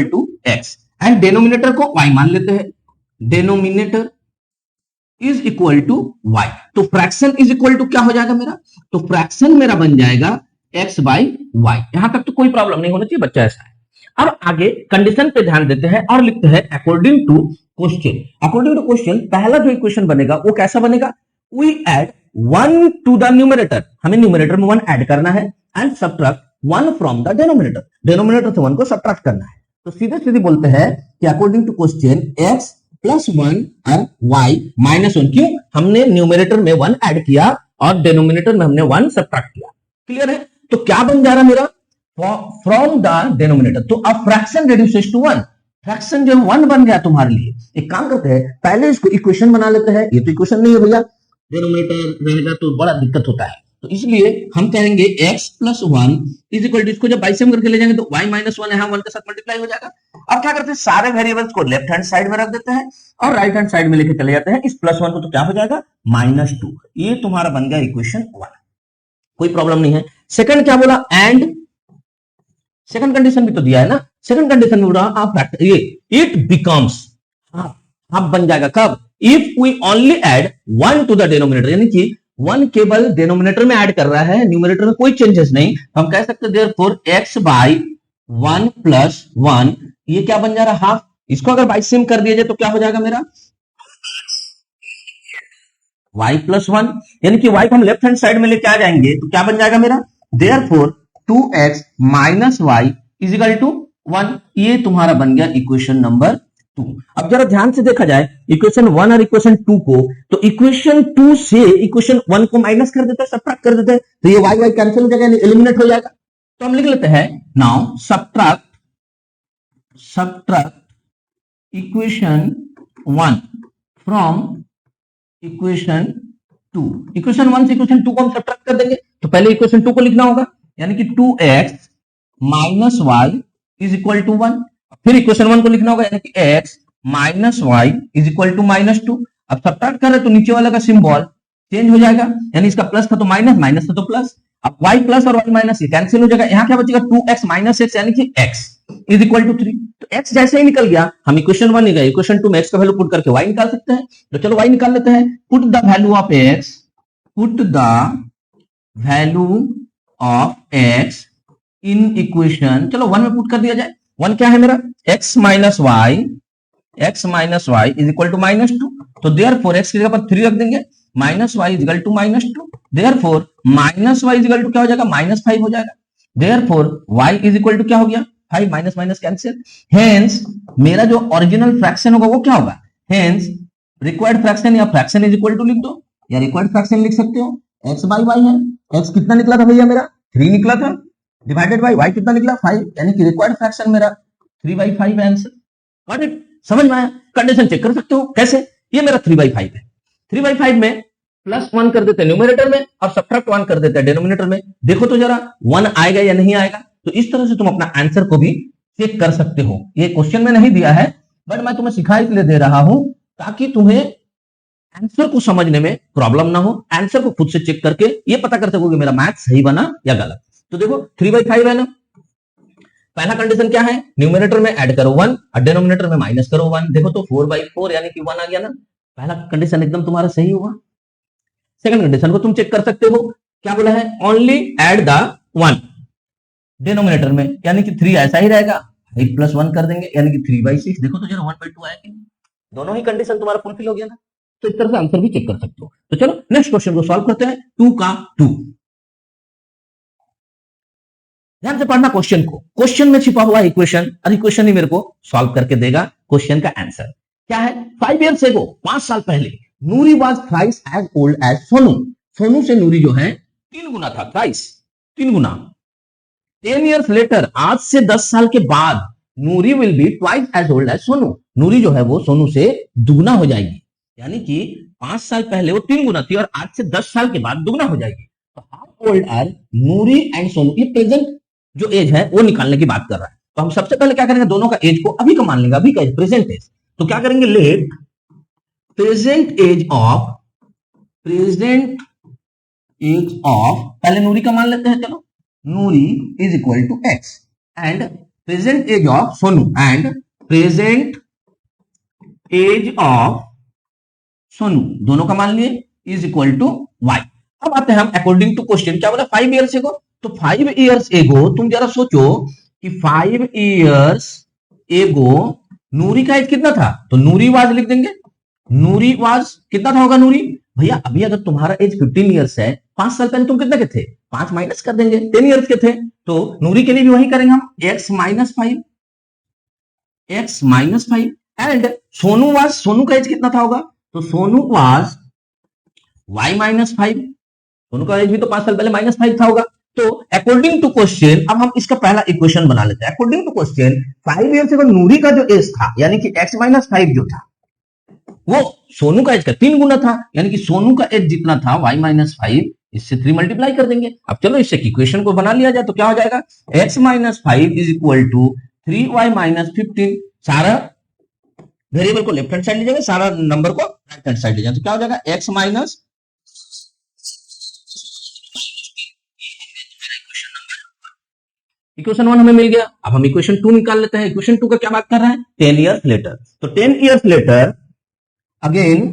to x and denominator को y मान लेते हैं। Denominator is equal to y, तो फ्रैक्शन इज इक्वल टू क्या हो जाएगा मेरा? तो फ्रैक्शन मेरा बन जाएगा x बाई वाई। यहां तक तो कोई प्रॉब्लम नहीं होना चाहिए, बच्चा ऐसा है। अब आगे कंडीशन पे ध्यान देते हैं और लिखते हैं according to question. According to question पहला जो इक्वेशन बनेगा वो कैसा बनेगा? We add 1 to the numerator, हमें न्यूमरेटर में 1 ऐड करना है and subtract 1 from the denominator, denominator से 1 को सबट्रैक्ट करना है। तो सीधे सीधे बोलते हैं कि according to question x plus 1 और y माइनस 1। क्यों? हमने न्यूमरेटर में 1 ऐड किया और डिनोमिनेटर में हमने 1 सबट्रैक्ट किया। क्लियर है? तो क्या बन जा रहा मेरा? From the denominator. तो अब फ्रैक्शन रिड्यूसेस टू 1, फ्रैक्शन जो 1 बन गया तुम्हारे लिए। एक काम करते हैं, पहले इसको इक्वेशन बना लेते हैं। ये तो इक्वेशन नहीं है भैया, डिनोमिनेटर रहेगा तो बड़ा दिक्कत होता है। तो इसलिए हम कहेंगे x plus 1 is equal to, इसको जब बाइसेम करके ले जाएंगे तो y माइनस 1 यहां 1 के साथ मल्टीप्लाई हो जाएगा। अब क्या करते हैं, सारे वेरिएबल्स को लेफ्ट हैंड साइड में रख देते हैं और राइट हैंड साइड में लेके चले जाते हैं। इस प्लस 1 को तो क्या हो जाएगा? -2। ये तुम्हारा बन गया इक्वेशन 1, कोई प्रॉब्लम नहीं है। सेकंड क्या बोला? एंड सेकंड कंडीशन भी तो दिया है ना। सेकंड कंडीशन में बोला आप ये इट बिकम्स हाफ बन जाएगा। कब? If we only add 1 to the denominator, यानी कि 1 केवल डिनोमिनेटर में ऐड कर रहा है, न्यूमरेटर में कोई चेंजेस नहीं। हम कह सकते हैं देयरफॉर x बाई 1 प्लस 1, ये क्या बन जा रहा है? हाफ। इसको अगर बाई सिम कर दिया जाए तो क्या हो जाएगा मेरा? y प्लस 1, यानी कि y को हम लेफ्ट हैंड साइड में लेके आ जाएंगे तो क्या बन जाएगा मेरा? Therefore 2x minus y is equal to 1। ये तुम्हारा बन गया इक्वेशन नंबर 2। अब जरा ध्यान से देखा जाए इक्वेशन 1 और इक्वेशन 2 को, तो इक्वेशन 2 से इक्वेशन 1 को माइनस कर देते हैं, सबट्रैक्ट कर देते हैं, तो ये y कैंसिल हो जाएगा, एलिमिनेट हो जाएगा। तो हम लिख लेते हैं now subtract equation 1 from equation 2। Equation 1 से इक्वेशन 2 को हम सबट्रैक्ट कर देंगे। तो पहले इक्वेशन 2 को लिखना होगा, यानी कि 2x minus y is equal to 1। फिर इक्वेशन 1 को लिखना होगा, यानी कि x minus y is equal to -2। अब सबट्रैक्ट कर रहे तो नीचे वाला का सिंबल चेंज हो जाएगा, यानी इसका प्लस था तो माइनस, माइनस था तो प्लस। अब y प्लस और y माइनस ये कैंसिल हो जाएगा। यहाँ क्या बचेगा? 2x माइनस x, यानी कि x इज इक्वल टू 3। तो x जैसे ही निकल गया, हम इक्वेशन 1 निकाल, इक्वेशन 2 में x का वैल्यू पुट करके y निकाल सकते हैं। तो चलो y निकाल लेते हैं। Put the value of x, put the value of x in equation, चलो 1 में पुट कर दिया जाए। 1 क्या है मेरा? x minus y is equal to -2। तो देयरफॉर x की जगह पर 3 रख देंगे, minus y is equal to -2। Therefore minus y is equal to क्या हो जाएगा? -5 हो जाएगा। Therefore y is equal to क्या हो गया? 5, माइनस माइनस कैंसिल। हेंस मेरा जो ओरिजिनल फ्रैक्शन होगा वो क्या होगा? हेंस रिक्वायर्ड फ्रैक्शन या फ्रैक्शन इज इक्वल टू लिख दो, या रिक्वायर्ड फ्रैक्शन लिख सकते हो। x बाई वाई है, x कितना निकला था भैया मेरा? 3 निकला था, डिवाइडेड बाई y कितना निकला? 5, यानी कि रिक्वायर्ड फ्रैक्शन मेरा 3/5 आंसर। Got it? समझ में आया? कंडीशन चेक कर सकते हो कैसे? ये मेरा 3/5 है। 3/5 में प्लस 1 कर देते हैं न्यूमरेटर में और सबट्रैक्ट 1 कर देते हैं डिनोमिनेटर में। देखो तो जरा 1 आएगा या नहीं आएगा। तो इस तरह से तुम अपना आंसर को भी चेक कर सकते हो। ये क्वेश्चन में नहीं दिया है, बट मैं तुम्हें सिखा इसलिए दे रहा हूं ताकि तुम्हें आंसर को समझने में प्रॉब्लम ना हो। आंसर को खुद से चेक करके ये पता कर सकोगे मेरा मैथ सही बना या गलत। तो देखो 3/5 है ना। पहला कंडीशन क्या है? न्यूमरेटर में ऐड करो 1 और डिनोमिनेटर में माइनस करो 1। देखो तो 4/4 यानी कि 1 आ गया ना। पहला कंडीशन एकदम तुम्हारा सही हुआ। सेकंड कंडीशन को तुम चेक कर सकते हो, क्या बोला है? ओनली ऐड द 1 डिनोमिनेटर में, यानी कि 3 ऐसा ही रहेगा, 5 प्लस 1 कर देंगे यानी कि 3/6। देखो तो जरा 1/2 आया कि नहीं? दोनों ही कंडीशन तुम्हारा फुलफिल हो गया ना। तो इस तरह से आंसर भी चेक कर सकते हो। तो चलो नेक्स्ट क्वेश्चन को सॉल्व करते हैं, 2 का 2। ध्यान से पढ़ना क्वेश्चन को, क्वेश्चन में छिपा हुआ इक्वेशन और इक्वेशन ही मेरे को सॉल्व करके देगा क्वेश्चन का आंसर। क्या है? 5 years ago, 5 साल पहले, Noori was thrice as old as Sonu. Sonu से नूरी जो है 3 गुना था, थ्राइस 3 गुना। 10 years later, आज से 10 साल के बाद, Noori will be twice as old as Sonu. Noori जो है वो सोनू से दुगना हो जाएगी, यानी कि 5 साल पहले वो 3 गुना थी और आज से 10 साल के बाद दुगना हो जाएगी। तो how old are Noori and Sonu, ये प्रेजेंट जो एज है वो निकालने की बात कर रहा है। तो हम सबसे पहले क्या करेंगे, दोनों का एज को अभी का मान लेंगे, अभी का एज, प्रेजेंट एज। तो क्या करेंगे, let present age of, present age of, पहले नूरी का मान लेते हैं, चलो, Noori is equal to x and present age of Sonu, and present age of Sonu, दोनों का मान लिए, इज इक्वल टू वाई। अब आते हैं हम अकॉर्डिंग टू क्वेश्चन, क्या बोला, 5 years एगो। तो 5 years एगो, तुम जरा सोचो कि 5 years एगो नूरी का एज कितना था, तो नूरी वाज लिख देंगे। नूरी वाज कितना था होगा नूरी, भैया अभी अगर तुम्हारा एज 15 years है, 5 साल पहले तुम कितने के थे, 5 माइनस कर देंगे, 10 years के थे। तो नूरी के लिए भी वही करेंगे हम, x minus 5, x minus 5। And Sonu was, Sonu का एज कितना था होगा, तो Sonu was y minus 5, Sonu का एज भी तो 5 साल पहले माइनस 5 था होगा। तो अकॉर्डिंग टू क्वेश्चन, अब हम इसका पहला इक्वेशन बना लेते हैं। According to question 5 years ago Noori का जो एज था, यानी कि x माइनस 5 जो था, वो सोनू का एज का 3 गुना था, यानी कि सोनू का एज जितना था y माइनस 5, इससे 3 मल्टीप्लाई कर देंगे। अब चलो इससे इक्वेशन को बना लिया जाए, तो क्या हो जाएगा, x minus 5 is equal to 3y minus 15। सारा वेरिएबल को लेफ्ट हैंड साइड ले जाएंगे, सारा नंबर को राइट हैंड साइड ले जाएंगे, तो क्या हो जाएगा, x माइनस, इक्वेशन 1 हमें मिल गया। अब हम इक्वेशन 2 निकाल लेते हैं। इक्वेशन 2 का क्या बात कर रहा है, 10 years लेटर। तो 10 years later, again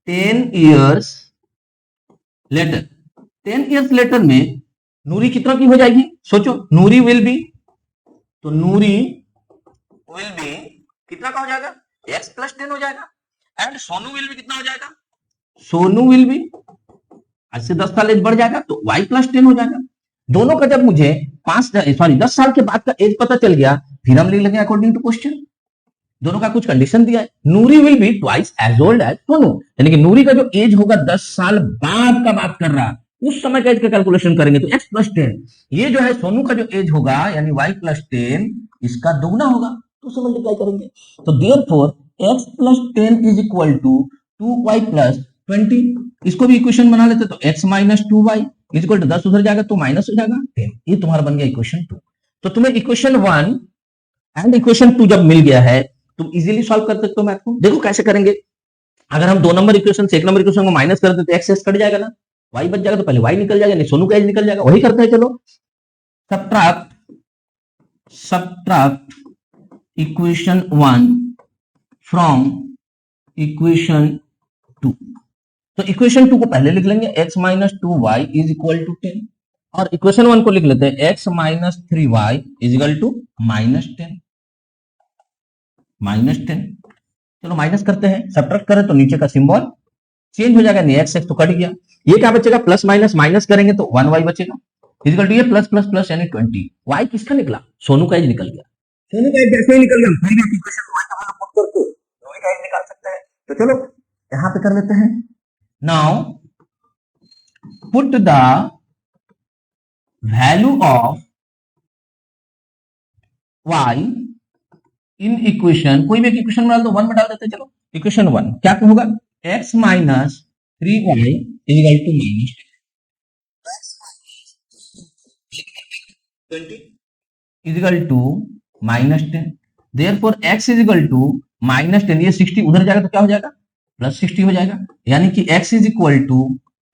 10 years later, 10 years later में नूरी कितना की हो जाएगी, सोचो, नूरी विल बी, तो नूरी विल बी कितना का हो जाएगा, x प्लस 10 हो जाएगा। एंड सोनू विल बी कितना हो जाएगा, सोनू विल बी, आज से 10 साल एज बढ़ जाएगा तो y प्लस 10 हो जाएगा। दोनों का जब मुझे 10 साल के बाद का एज पता चल गया, फिर हम लिख लेंगे अकॉर्डिंग टू क्वेश्चन। दोनों का कुछ कंडीशन दिया है, Noori will be twice as old as Sonu, यानी कि नूरी का जो एज होगा 10 साल बाद का बात कर रहा है, उस समय का एज का कैलकुलेशन करेंगे तो x प्लस 10, ये जो है सोनू का जो एज होगा यानी y प्लस 10, इसका दुगना होगा, तो उसे मल्टीप्लाई करेंगे। तो therefore x plus 10 is equal to 2y plus 20। इसको भी इक्वेशन बना लेते, तो x minus 2y is equal to 10 उधर जाएगा तो माइनस हो जाएगा 10। ये तुम्हारा बन गया इक्वेशन 2। तो तुम्हें इक्वेशन 1 एंड इक्वेशन 2 जब मिल गया है, तुम इजीली सॉल्व कर सकते हो मैथ को। देखो कैसे करेंगे, अगर हम 2 नंबर इक्वेशन से 1 नंबर इक्वेशन को माइनस कर देते तो एक्स कट जाएगा ना, y बच जाएगा, तो पहले y निकल जाएगा, नहीं सोनू का एज निकल जाएगा, वही करते हैं। चलो, सब्ट्रैक्ट इक्वेशन 1 फ्रॉम इक्वेशन 2। तो इक्वेशन 2 को पहले लिख लेंगे, x minus 2y is equal to 10, और इक्वेशन 1 को लिख लेते हैं x minus 3y is equal to minus 10। चलो माइनस करते हैं, सब्ट्रैक्ट करें तो नीचे का सिंबल चेंज हो जाएगा, नहीं x तो कट गया, ये क्या बचेगा, प्लस माइनस माइनस करेंगे तो 1y बचेगा इक्वल टू ये प्लस प्लस प्लस यानी 20। y किसका निकला, सोनू का एज निकल गया। सोनू का एज जैसे ही निकल गया, फिर भी इक्वेशन y का वैल्यू पुट करके सोनू का एज निकाल सकते हैं। तो चलो यहां पे कर लेते हैं। Now put the value of y in equation, कोई भी इक्वेशन में डाल दो, 1 में डाल देते हैं। चलो इक्वेशन 1 क्या होगा, x minus 3y is equal to minus 20 is equal to minus 10। Therefore x is equal to minus 10, ये 60 उधर जाएगा तो क्या हो जाएगा, प्लस 60 हो जाएगा, यानी कि x इज इक्वल टू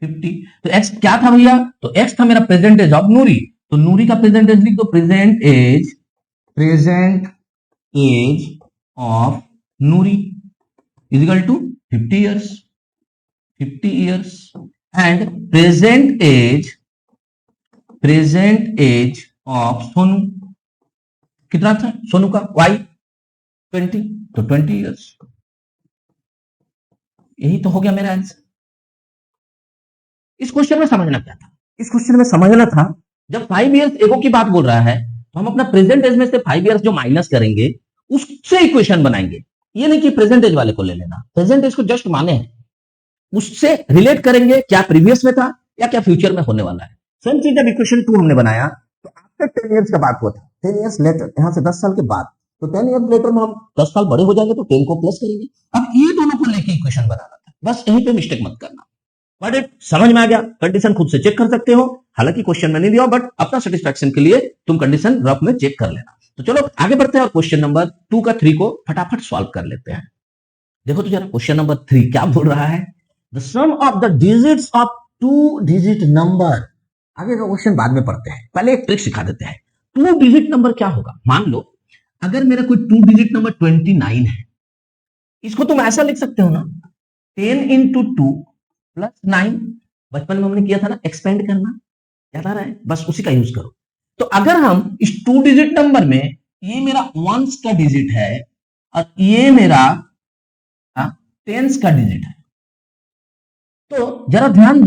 50। तो x क्या था भैया, तो x था मेरा प्रेजेंट एज ऑफ नूरी, तो नूरी का प्रेजेंट एज लिख दो, present age of Noori is equal to 50 years and present age of Sonu कितना था, सोनू का y 20, तो 20 years। यही तो हो गया मेरा आंसर। इस क्वेश्चन में समझना क्या था, इस क्वेश्चन में समझना था, जब 5 इयर्स एगो की बात बोल रहा है तो हम अपना प्रेजेंट एज में से 5 इयर्स जो माइनस करेंगे उससे इक्वेशन बनाएंगे। ये नहीं कि प्रेजेंट एज वाले को ले लेना, प्रेजेंट एज को जस्ट माने हैं, उससे रिलेट करेंगे क्या प्रीवियस में था या क्या फ्यूचर में होने वाला है। सेम चीज जब इक्वेशन 2 हमने बनाया तो आफ्टर 10 इयर्स का बात हुआ था, 10 इयर्स लेटर, यहां से 10 साल के बाद, तो 10 इयर्स लेटर में हम 10 साल बड़े हो जाएंगे तो 10 को प्लस करेंगे। अब ये दोनों को लेके इक्वेशन बनाना था, बस यहीं पे मिस्टेक मत करना। बट इट समझ में आ गया, कंडीशन खुद से चेक कर सकते हो, हालांकि क्वेश्चन में नहीं दिया, बट अपना सेटिस्फैक्शन के लिए तुम कंडीशन रफ में चेक कर लेना। तो चलो आगे बढ़ते हैं और क्वेश्चन नंबर 2 का 3 को फटाफट सॉल्व कर लेते हैं। देखो तो जरा क्वेश्चन नंबर 3 क्या बोल रहा है, the sum of the digits of 2 digit number. आगे का क्वेश्चन बाद में पढ़ते हैं, पहले एक ट्रिक सिखा देते हैं। 2 डिजिट नंबर क्या होगा, मान लो अगर मेरा कोई 2 डिजिट नंबर 29 है, इसको तुम ऐसा लिख सकते हो ना, 10 इंटू 2 प्लस 9, बचपन में हमने किया था ना एक्सपेंड करना, याद आ रहा है, बस उसी का यूज करो। तो अगर हम इस 2 डिजिट नंबर में, ये मेरा वंस का डिजिट है और ये मेरा टेंस का डिजिट है, तो जरा ध्यान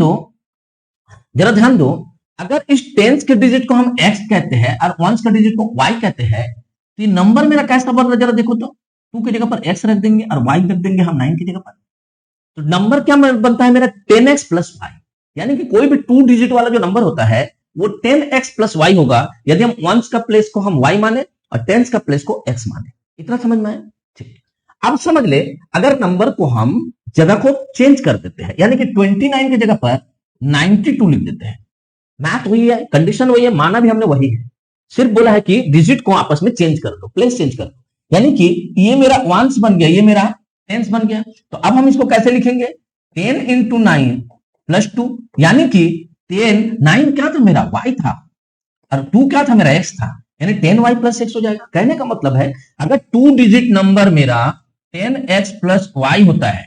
दो, अगर इस टेंस के डिजिट को हम x कहते हैं और वंस का डिजिट को y कहते हैं, तो ये नंबर मेरा कैसा बन रहा है, जरा देखो तो 2 की जगह पर x रख देंगे और y रख देंगे हम 9 की जगह पर, तो नंबर क्या बनता है मेरा 10x प्लस y, यानी कि कोई भी 2 डिजिट वाला जो नंबर होता है वो 10x प्लस y होगा, यदि हम वंस का प्लेस को हम y माने और टेंस का प्लेस को x माने। इतना समझ में आया, ठीक। अब समझ ले, अगर नंबर को हम जगह को चेंज कर देते हैं, यानी कि 29 की जगह पर 92 लिख देते हैं, मैथ वही है, कंडीशन वही है, माना भी हमने वही है, सिर्फ बोला है कि डिजिट को आपस में चेंज कर दो, प्लेस चेंज कर दो, यानी कि ये मेरा वंस बन गया, ये मेरा टेंस बन गया। तो अब हम इसको कैसे लिखेंगे, 10 इंटू 9 प्लस 2, यानी कि 9 क्या था मेरा y था और 2 क्या था मेरा x था, यानी 10y प्लस x हो जाएगा। कहने का मतलब है अगर 2 डिजिट नंबर मेरा 10x प्लस y होता है,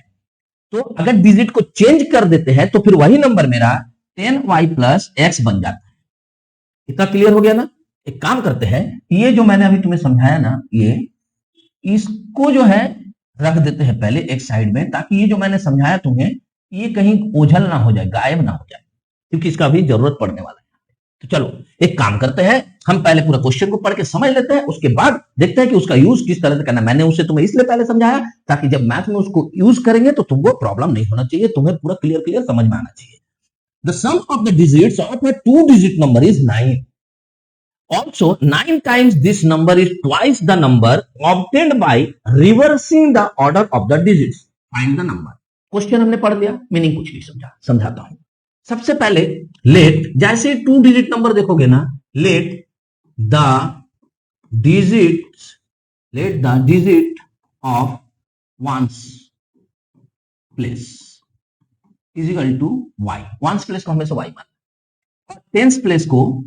तो अगर डिजिट को चेंज कर देते हैं तो फिर वही नंबर मेरा 10y प्लस x बन जाता है। इतना क्लियर हो गया ना। एक काम करते हैं, ये जो मैंने अभी तुम्हें समझाया ना, ये इसको जो है रख देते हैं पहले एक साइड में, ताकि ये जो मैंने समझाया तुम्हें ये कहीं ओझल ना हो जाए, गायब ना हो जाए, क्योंकि इसका भी जरूरत पड़ने वाला है। तो चलो एक काम करते हैं, हम पहले पूरा क्वेश्चन को पढ़ के समझ लेते हैं, उसके बाद देखते हैं कि उसका यूज किस तरह से करना है। मैंने उसे तुम्हें इसलिए पहले समझाया ताकि जब मैथ में उसको यूज करेंगे तो तुमको प्रॉब्लम नहीं होना चाहिए, तुम्हें पूरा क्लियर समझ में आना चाहिए। The sum of the digits of a 2 digit number is 9. Also, 9 times this number is twice the number obtained by reversing the order of the digits. Find the number. Question हमने पढ़ लिया, meaning कुछ नहीं समझा, समझाता हूं। सबसे पहले लेट, जैसे 2 डिजिट नंबर देखोगे ना, let the digit of ones place is equal to y. Ones place को हमेशा y माना, टेंस प्लेस को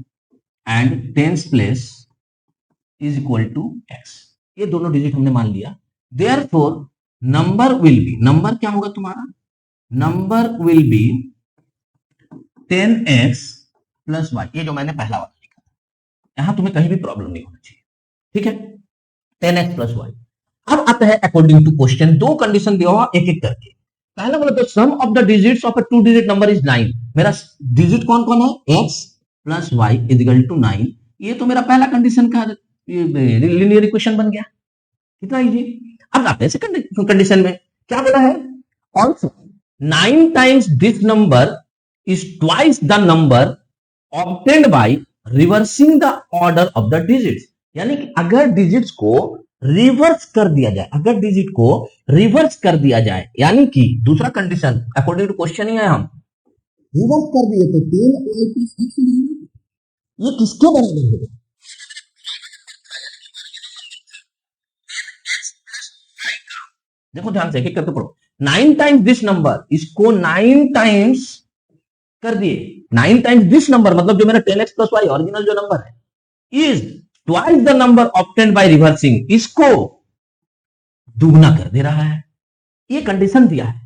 and tens place is equal to x, ये दोनों डिजिट हमने मान लिया। Therefore number will be, number क्या होगा तुम्हारा, number will be 10x plus y, ये जो मैंने पहला वाला लिखा था, यहां तुम्हें कहीं भी प्रॉब्लम नहीं होना चाहिए, ठीक है, 10x प्लस y। अब आता है अकॉर्डिंग टू क्वेश्चन, दो कंडीशन दिया हुआ एक एक करके। पहला बोला तो sum of the digits of a 2 digit number is 9, मेरा डिजिट कौन कौन है, x plus y is equal to 9, ये तो मेरा पहला कंडीशन का लीनियर इक्वेशन बन गया, कितना इजी। अब आते हैं सेकंड कंडीशन में, क्या बोला है, also 9 times this number is twice the number obtained by reversing the order of the digits, यानी कि अगर डिजिट्स को रिवर्स कर दिया जाए, अगर डिजिट को रिवर्स कर दिया जाए, यानी कि दूसरा कंडीशन अकॉर्डिंग टू क्वेश्चन ही है, हम रिवर्स कर दिए तो 10y प्लस x, ये किसके बराबर होगा, देखो ध्यान से एक करके पढ़ो। 9 टाइम्स दिस नंबर, इसको 9 टाइम्स कर दिए, 9 टाइम्स दिस नंबर मतलब जो मेरा 10x प्लस y ओरिजिनल जो नंबर है, is twice the number obtained by reversing, इसको दुगना कर दे रहा है, ये कंडीशन दिया है,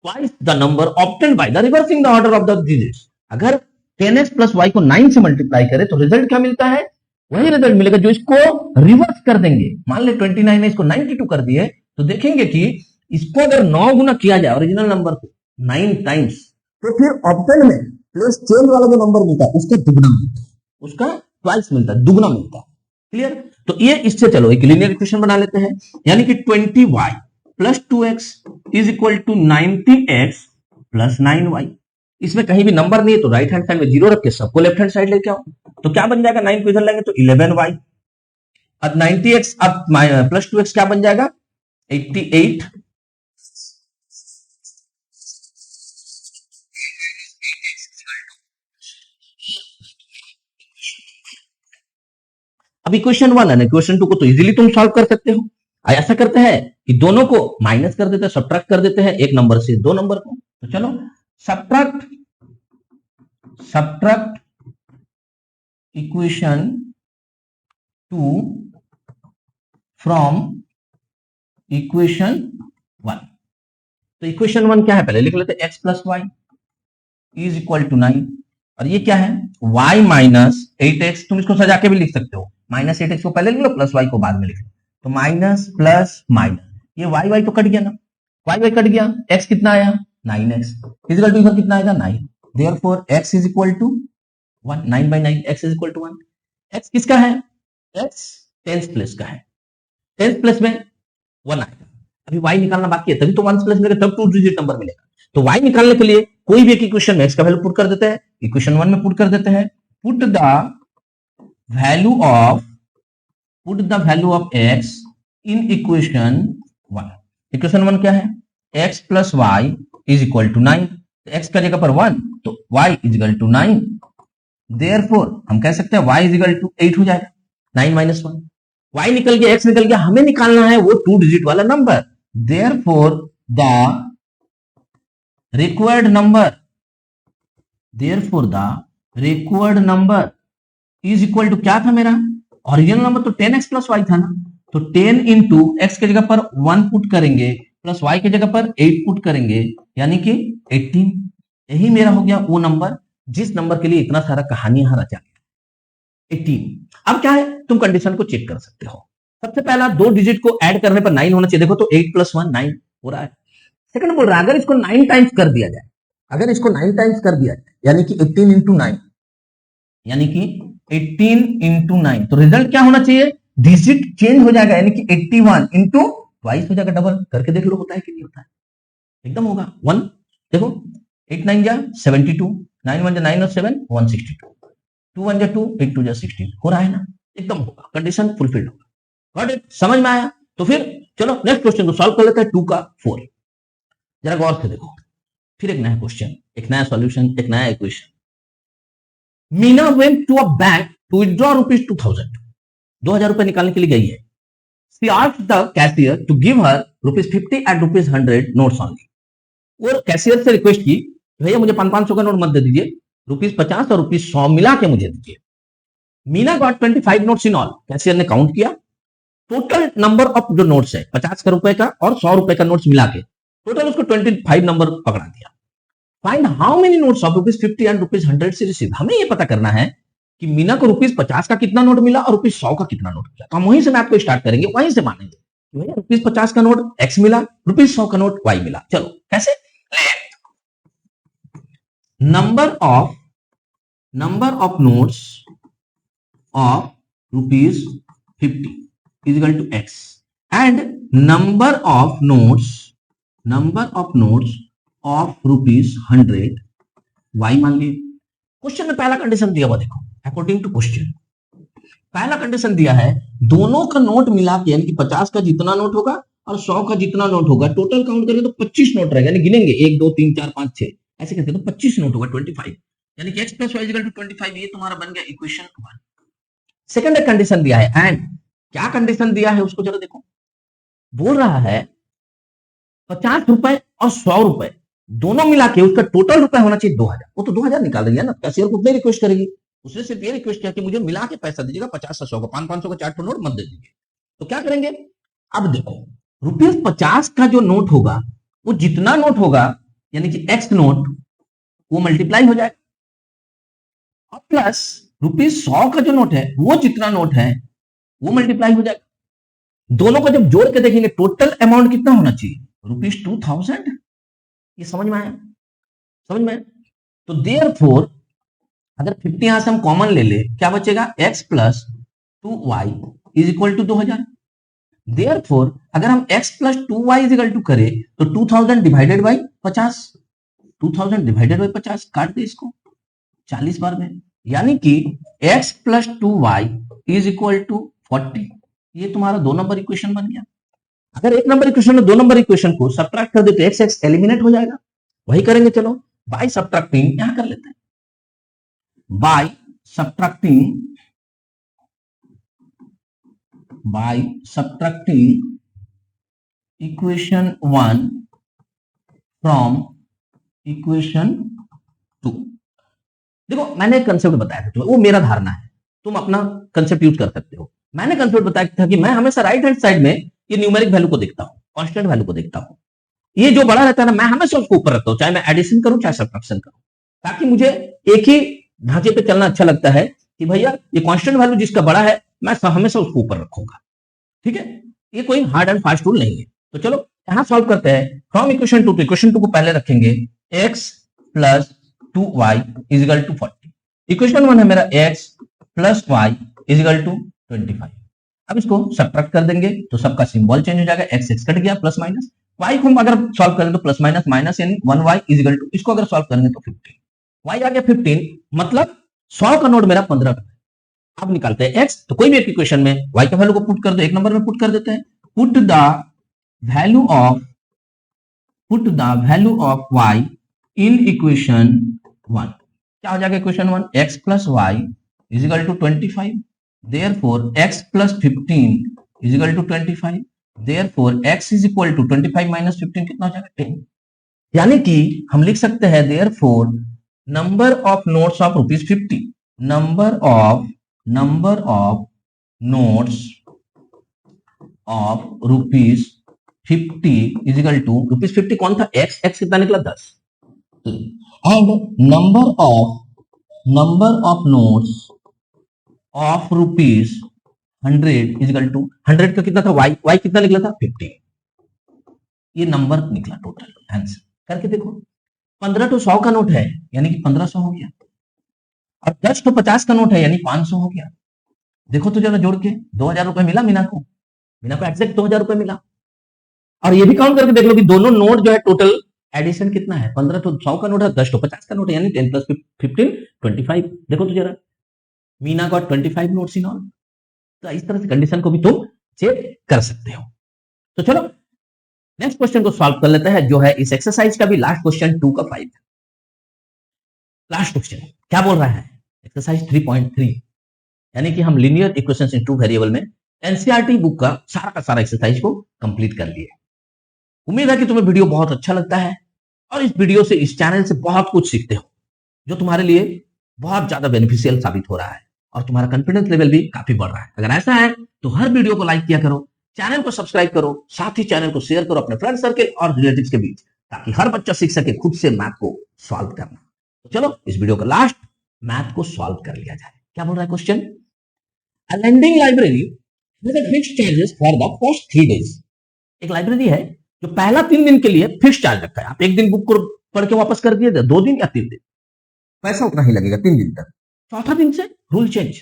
twice the number obtained by the reversing the order of the digits. अगर 10x प्लस y को 9 से मल्टीप्लाई करें तो रिजल्ट क्या मिलता है, वही रिजल्ट मिलेगा जो इसको रिवर्स कर देंगे। मान ले 29 है, इसको 92 कर दिए, तो देखेंगे कि इसको अगर 9 गुना किया जाए ओरिजिनल नंबर को 9 टाइम्स, तो फिर ऑप्शन में प्लस चेंज वाला जो नंबर मिलता है उसका दुगना मिलता है, उसका ट्वाइस मिलता है, दुगना मिलता है। क्लियर? तो ये इससे चलो एक लीनियर इक्वेशन बना लेते हैं, यानी कि 20y plus 2x is equal to 90x plus 9y। इसमें कहीं भी नंबर नहीं है तो राइट हैंड साइड में जीरो रख के सबको लेफ्ट हैंड साइड लेके आओ, तो क्या बन जाएगा, 9 को इधर लेंगे तो 11y, अब 90x अब प्लस 2x क्या बन जाएगा, 88। अब इक्वेशन 1 है, इक्वेशन 2 को तो इजीली तुम सॉल्व कर सकते हो। ऐसा करते हैं कि दोनों को माइनस कर देते हैं, सब्ट्रैक्ट कर देते हैं, एक नंबर से दो नंबर को। तो चलो सब्ट्रैक्ट इक्वेशन 2 फ्रॉम इक्वेशन 1। तो इक्वेशन 1 क्या है, पहले लिख लेते हैं, x plus y is equal to 9, और ये क्या है, y माइनस 8x। तुम इसको सजा के भी लिख सकते हो, माइनस 8x को पहले लिख लो, प्लस y को बाद में लिख लो। तो माइनस प्लस माइनस, ये y तो कट गया ना, y कट गया, x कितना आया 9x, इक्वल टू इधर कितना आएगा 9, therefore x is equal to 1, 9/9 x is equal to 1। x किसका है, x 10th प्लेस का है, 10th प्लेस में 1 आएगा। अभी y निकालना बाकी है, तभी तो 1 प्लेस मिलेगा, तब 2 डिजिट नंबर मिलेगा। तो y निकालने के लिए कोई भी एक इक्वेशन में x का वैल्यू पुट कर देते हैं, इक्वेशन 1 में पुट कर देते हैं, put the value of x in equation 1। Equation 1 क्या है, x plus y is equal to 9, x का जगह पर 1 तो y is equal to 9, therefore हम कह सकते हैं y इज इक्वल टू 8 हो जाएगा, 9 माइनस 1, y निकल गया, x निकल गया, हमें निकालना है वो 2 डिजिट वाला number. Therefore the required number is equal to क्या था, मेरा ओरिजिनल नंबर तो 10x प्लस वाई था ना, तो 10 इंटू एक्स के जगह पर 1 पुट करेंगे, प्लस y के जगह पर 8 पुट करेंगे, यानी कि 18। यही मेरा हो गया वो नंबर जिस नंबर के लिए इतना सारा कहानी यहां रचा गया, 18। अब क्या है, तुम कंडीशन को चेक कर सकते हो। सबसे पहला 2 डिजिट को ऐड करने पर 9 होना चाहिए, देखो तो 8 प्लस 1 9 हो रहा है। सेकंड बोल रहा है, अगर इसको 9 टाइम्स कर दिया जाए, अगर इसको 9 टाइम्स कर दिया जाए, यानी कि 18 इंटू 9, यानी कि 18 इंटू 9, तो रिजल्ट क्या होना चाहिए, डिजिट चेंज हो जाएगा, यानी कि 81 इंटू ट्वाइस हो जाएगा, डबल करके देख लो होता है कि नहीं होता है, एकदम होगा। 1 देखो, 8 9 जा 72, 9 1 जा 9 और 7 162, 2 1 जा 2, 8 2 जा 16, हो रहा है ना, एकदम होगा, कंडीशन फुलफिल्ड होगा। गॉट इट, समझ में आया? तो फिर चलो नेक्स्ट क्वेश्चन को सॉल्व कर लेते हैं, 2 का 4। जरा गौर से देखो, फिर एक नया क्वेश्चन, एक नया सॉल्यूशन, एक नया equation. Meena went to a bank to withdraw rupees 2000, 2000 रुपए निकालने के लिए गई है। She asked the cashier to give her ₹50 and ₹100 notes only. और कैशियर से रिक्वेस्ट की, भैया मुझे 500 का नोट मत दे दीजिए, ₹50 और ₹100 मिला के मुझे दीजिए। Meena got 25 notes in all, cashier ने काउंट किया, टोटल नंबर ऑफ जो नोट्स है 50 का रुपए का और 100 रुपए का नोट्स मिला के टोटल उसको 25 नंबर पकड़ा दिया। Find how many notes of ₹50 and ₹100 से रिसीव। हमें यह पता करना है कि मीना को ₹50 का कितना नोट मिला और ₹100 का कितना नोट मिला। तो हम वहीं से मैथ को स्टार्ट करेंगे, वहीं से मानेंगे भैया ₹50 का नोट x मिला, ₹100 का नोट y मिला। चलो कैसे, number of notes of ₹50 is equal to x and number of notes of ₹100 y मान लिए। क्वेश्चन में पहला कंडीशन दिया हुआ देखो, अकॉर्डिंग टू क्वेश्चन पहला कंडीशन दिया है, दोनों का नोट मिला के, यानी कि 50 का जितना नोट होगा और 100 का जितना नोट होगा, टोटल काउंट करेंगे तो 25 नोट रहेगा, यानी गिनेंगे 1 2 3 4 5 6 ऐसे करके, तो 25 नोट होगा, 25, यानी कि x plus y equal to 25। ये तुम्हारा बन गया इक्वेशन 1। सेकंड एक कंडीशन दिया है, एंड क्या कंडीशन दिया है उसको जरा देखो, बोल रहा है 50 रुपए और 100 रुपए दोनों मिला के उसका टोटल रुपए होना चाहिए 2000। वो तो 2000 निकाल रही है ना, कैशियर को उतने रिक्वेस्ट करेगी, उसने सिर्फ ये रिक्वेस्ट किया कि मुझे मिला के पैसा दीजिएगा, 50 से 100 का, 500 का 4 नोट मत दे दीजिए। तो क्या करेंगे, अब देखो ₹50 का जो नोट होगा वो जितना नोट होगा, यानी कि x नोट, वो मल्टीप्लाई हो जाएगा, और प्लस ₹100 का जो नोट है वो जितना नोट है वो मल्टीप्लाई हो जाएगा। दोनों को जब जोड़ के देखेंगे टोटल अमाउंट कितना होना चाहिए, ₹2000। ये समझ में आया? समझ में आया? तो देयरफॉर अगर 50 यहां से हम कॉमन ले ले, क्या बचेगा, x plus 2y is equal to 2000। Therefore अगर हम x plus 2y is equal to करें तो 2000 डिवाइडेड बाई 50, 2000 डिवाइडेड बाई 50 काट दे इसको 40 बार में, यानी कि x plus 2y is equal to 40। ये तुम्हारा 2 नंबर इक्वेशन बन गया। अगर 1 नंबर इक्वेशन में 2 नंबर इक्वेशन को सब्ट्रैक्ट कर दे तो x x एलिमिनेट हो जाएगा। वही करेंगे, चलो बाय सब्ट्रैक्टिंग यहां कर लेते हैं, by subtracting equation 1 from equation 2। देखो मैंने एक कंसेप्ट बताया था तुम्हें, वो मेरा धारणा है, तुम अपना कंसेप्ट यूज कर सकते हो। मैंने कंसेप्ट बताया था कि मैं हमेशा राइट हैंड साइड में ये न्यूमेरिक वैल्यू को देखता हूं, कांस्टेंट वैल्यू को देखता हूं। ये जो बड़ा रहता है ना, मैं हमेशा उसको ऊपर रखता हूं, चाहे मैं एडिशन करूं चाहे सब्ट्रैक्शन करूं, ताकि मुझे एक ही ढांचे पे चलना अच्छा लगता है कि भैया ये कांस्टेंट वैल्यू जिसका बड़ा है मैं हमेशा उसको ऊपर रखूंगा। ठीक है, ये कोई हार्ड एंड फास्ट रूल नहीं है। तो चलो यहां सॉल्व करते हैं फ्रॉम इक्वेशन 2। तो इक्वेशन 2 को पहले रखेंगे, x plus 2y is equal to 40। Equation 1 है मेरा x plus y is equal to 25। अब इसको सब्ट्रैक्ट कर देंगे तो सबका सिंबल चेंज हो जाएगा, x x कट गया, प्लस माइनस y को हम अगर सॉल्व करें तो प्लस माइनस माइनस, यानी 1y इज इक्वल टू, इसको अगर सॉल्व करेंगे तो 15, y आ गया 15, मतलब 100 का नोट मेरा 15 का। अब निकालते हैं x, तो कोई भी एक इक्वेशन में y का वैल्यू को पुट कर दो, एक नंबर में पुट कर देते हैं, put the value of y in equation 1। क्या हो जाएगा equation 1, x plus y is equal to 25, therefore x plus 15 is equal to 25, therefore x is equal to 25 minus 15 कितना हो जाएगा 10। यानी कि हम लिख सकते हैं therefore number of notes of ₹50, number of notes of ₹50 is equal to, ₹50 कौन था, x कितना निकला 10, and number of notes of ₹100 is equal to, 100 का कितना था y कितना निकला था 50। ये नंबर निकला टोटल आंसर। करके देखो, 15 तो 100 का नोट है यानी कि 1500 हो गया, और 10 तो 50 का नोट है यानी 500 हो गया। देखो तो जरा जोड़ के 2000 रुपए मिला मीना को एग्जैक्ट 2000 रुपए मिला। और ये भी काउंट करके देख लो कि दोनों नोट जो है टोटल एडिशन कितना है, 15 तो 100 का नोट है, 10 तो 50 का नोट है, यानी 10 प्लस 15 25। देखो तो जरा, Meena got 25 notes in all. तो इस तरह से कंडीशन को भी तुम चेक कर सकते हो। तो चलो नेक्स्ट क्वेश्चन को सॉल्व कर लेते हैं, जो है इस एक्सरसाइज का भी लास्ट क्वेश्चन 2 का 5। लास्ट क्वेश्चन क्या बोल रहा है, एक्सरसाइज 3.3, यानी कि हम लीनियर इक्वेशंस इन टू वेरिएबल में एनसीईआरटी बुक का सारा एक्सरसाइज को कंप्लीट कर लिए। उम्मीद है कि तुम्हें वीडियो बहुत अच्छा लगता है और इस वीडियो से, इस चैनल से बहुत कुछ सीखते हो, जो तुम्हारे लिए बहुत ज्यादा बेनिफिशियल साबित हो रहा है और तुम्हारा कॉन्फिडेंस लेवल भी काफी बढ़ रहा है। अगर ऐसा है तो हर वीडियो को लाइक किया करो, चैनल को सब्सक्राइब करो, साथ ही चैनल को शेयर करो अपने फ्रेंड सर्कल और रिलेटिव्स के बीच, ताकि हर बच्चा सीख सके खुद से मैथ को सॉल्व करना। तो चलो इस वीडियो का लास्ट मैथ को सॉल्व कर लिया जाए। क्या बोल रहा है question, a lending library has a fixed charges for the first 3 days. एक लाइब्रेरी है जो पहला 3 दिन के लिए फिक्स चार्ज रखता है। आप एक दिन बुक को पढ़ के वापस कर दिए, 2 दिन या 3 दिन, पैसा उतना ही लगेगा 3 दिन तक। चौथा दिन से rule change,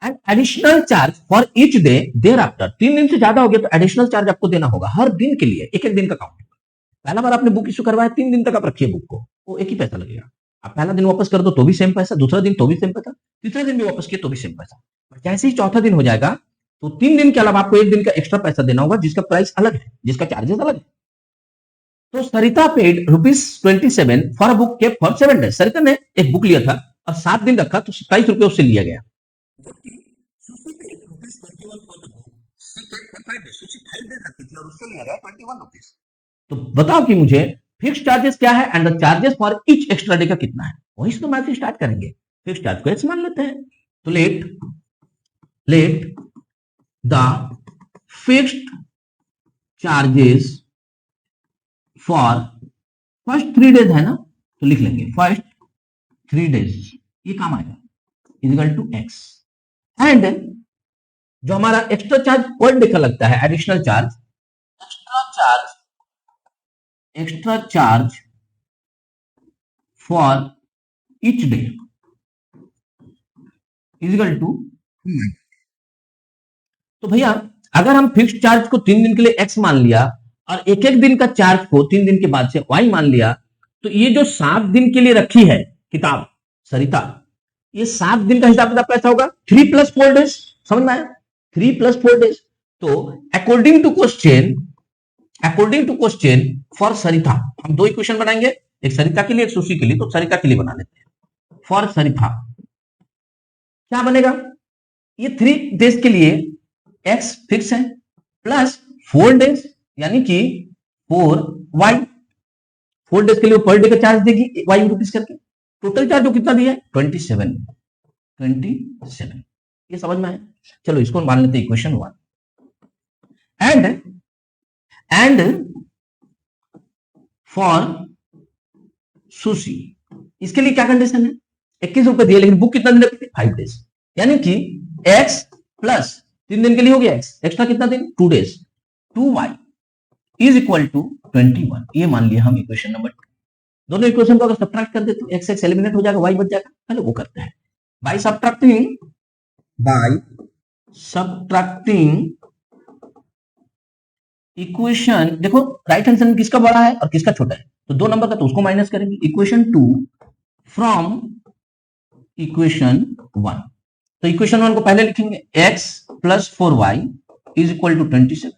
and additional charge for each day thereafter. 3 दिन से ज्यादा हो गया तो एडिशनल चार्ज आपको देना होगा हर दिन के लिए, एक दिन का काउंट। पहला बार आपने बुक इश्यू करवाया, 3 दिन तक आप रखिए बुक को, वो एक ही पैसा लगेगा। आप पहला दिन वापस कर दो तो भी सेम पैसा, दूसरा दिन तो भी सेम पैसा, तीसरे दिन भी वापस किए तो भी सेम पैसा। जैसे ही चौथा दिन हो जाएगा तो 3 दिन के अलावा आपको 1 दिन का एक्स्ट्रा पैसा देना होगा, जिसका प्राइस अलग है, जिसका चार्जेस अलग है। तो Sarita paid ₹27 for a book kept for 7 days. Sarita ने एक बुक लिया था और 7 दिन रखा तो ₹27 उससे लिया गया। तो बताओ कि मुझे फिक्स चार्जेस क्या है and the charges for each extra day का कितना है। वही से तो मैथ स्टार्ट करेंगे। फिक्स चार्ज को एक्स मान लेते हैं, तो let the fixed charges for first 3 days है ना, तो लिख लेंगे फर्स्ट 3 डेज, ये काम आएगा, इक्वल टू एक्स। एंड जो हमारा एक्स्ट्रा चार्ज पर डे का लगता है, additional charge, extra charge for each day is equal to. तो भैया अगर हम फिक्स्ड चार्ज को 3 दिन के लिए x मान लिया और एक एक दिन का चार्ज को 3 दिन के बाद से y मान लिया, तो ये जो 7 दिन के लिए रखी है किताब सरिता, ये 7 दिन का हिसाब किताब कैसा होगा? 3 + 4 डेज। समझ में आया? 3 + 4 डेज। तो अकॉर्डिंग टू क्वेश्चन फॉर सरिता हम 2 इक्वेशन बनाएंगे, एक सरिता के लिए एक सुशी के लिए। तो सरिता के लिए बना लेते हैं। फॉर सरिता क्या बनेगा? ये 3 डेज के लिए x फिक्स है प्लस 4 डेज यानी कि 4y। 4 डेज के लिए पर डे का चार्ज देगी y रुपीस करके। टोटल चार्ज जो कितना दिया है? 27। ये समझ में आया? चलो इसको मान लेते हैं इक्वेशन 1। एंड फॉर सुशी, इसके लिए क्या कंडीशन है? 21 रुपए दिए लेकिन बुक कितना दिन रखी थी? 5 डेज। यानी कि x प्लस 3 दिन के लिए हो गया x, एक्स्ट्रा कितना दिन? 2 days. 2y is equal to 21। ये मान लिया हम इक्वेशन नंबर 2। दोनों इक्वेशन को अगर सब्ट्रैक्ट कर दे तो x एलिमिनेट हो जाएगा, y बच जाएगा। पहले वो करते हैं। बाय सब्ट्रैक्टिंग इक्वेशन, देखो राइट हैंड साइड में किसका बड़ा है और किसका छोटा है, तो 2 नंबर का तो उसको माइनस करेंगे। Equation 2 from equation 1। तो इक्वेशन 1 को पहले लिखेंगे x plus 4y is equal to 27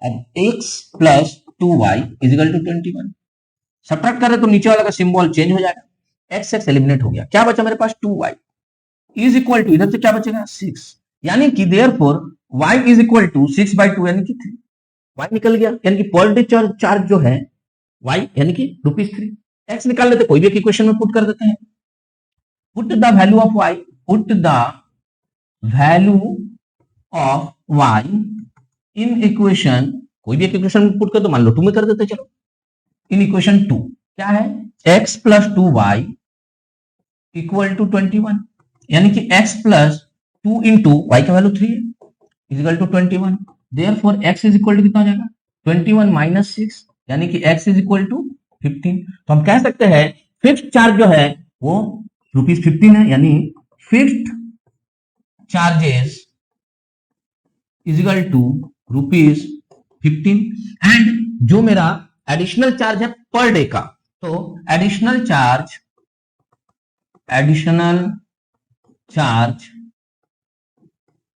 और x plus 2y is equal to 21। Subtract करें तो नीचे वाला का सिंबल चेंज हो जाएगा, x एलिमिनेट हो गया। क्या बचा मेरे पास? 2y इज इक्वल टू, इधर से क्या बचेगा? 6। यानी कि therefore y is equal to 6/2 यानी कि 3। y निकल गया, यानी कि पर डे चार्ज जो है y यानी कि ₹3। x निकाल लेते, कोई भी एक इक्वेशन में पुट कर देते हैं। Put the value of y, put the value of y in equation, कोई भी एक इक्वेशन में पुट कर दो, मान लो 2 में कर देते। चलो इन इक्वेशन 2 क्या है? x plus 2y equal to 21 यानी कि x प्लस 2 इंटू y का वैल्यू 3 है is equal to 21। Therefore x is equal to कितना हो जाएगा? 21 माइनस 6 यानी कि x इज इक्वल टू 15। तो हम कह सकते हैं फिक्स्ड चार्ज जो है वो ₹15 है, यानी fixed charges is equal to ₹15। And जो मेरा एडिशनल चार्ज है पर डे का, तो additional charge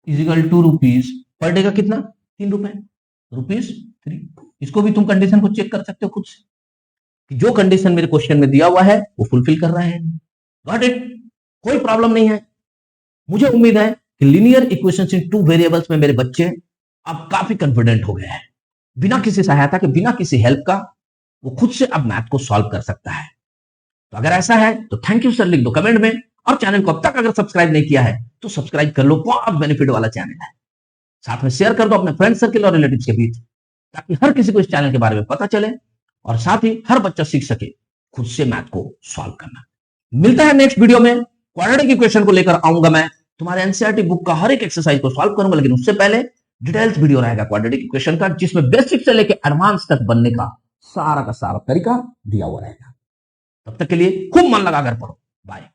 is equal to ₹, per day का कितना? ₹3। इसको भी तुम कंडीशन को चेक कर सकते हो खुद से कि जो कंडीशन मेरे क्वेश्चन में दिया हुआ है वो फुलफिल कर रहा है। Got it? कोई प्रॉब्लम नहीं है। मुझे उम्मीद है कि लीनियर इक्वेशंस इन 2 वेरिएबल्स में मेरे बच्चे अब काफी कॉन्फिडेंट हो गए हैं। बिना किसी सहायता के, बिना किसी हेल्प का वो खुद से अब मैथ को सॉल्व कर सकता है। तो अगर ऐसा है तो थैंक यू सर लिख दो कमेंट में, और चैनल को अब तक अगर सब्सक्राइब नहीं किया है तो सब्सक्राइब कर लो, बहुत बेनिफिट वाला चैनल है। साथ में शेयर कर दो अपने फ्रेंड सर्कल और रिलेटिव्स के बीच, ताकि हर किसी को इस चैनल के बारे में पता चले और साथ ही हर बच्चा सीख सके खुद से मैथ को सॉल्व करना। मिलता है नेक्स्ट वीडियो में। क्वाड्रेटिक इक्वेशन को लेकर आऊंगा मैं, तुम्हारे एनसीईआरटी बुक का हर एक एक्सरसाइज को सॉल्व करूंगा, लेकिन उससे पहले डिटेल्स वीडियो रहेगा क्वाड्रेटिक इक्वेशन का, जिसमें बेसिक से लेकर एडवांस तक बनने का सारा तरीका दिया हुआ रहेगा। तब तक के लिए खूब मन लगाकर पढ़ो। बाय।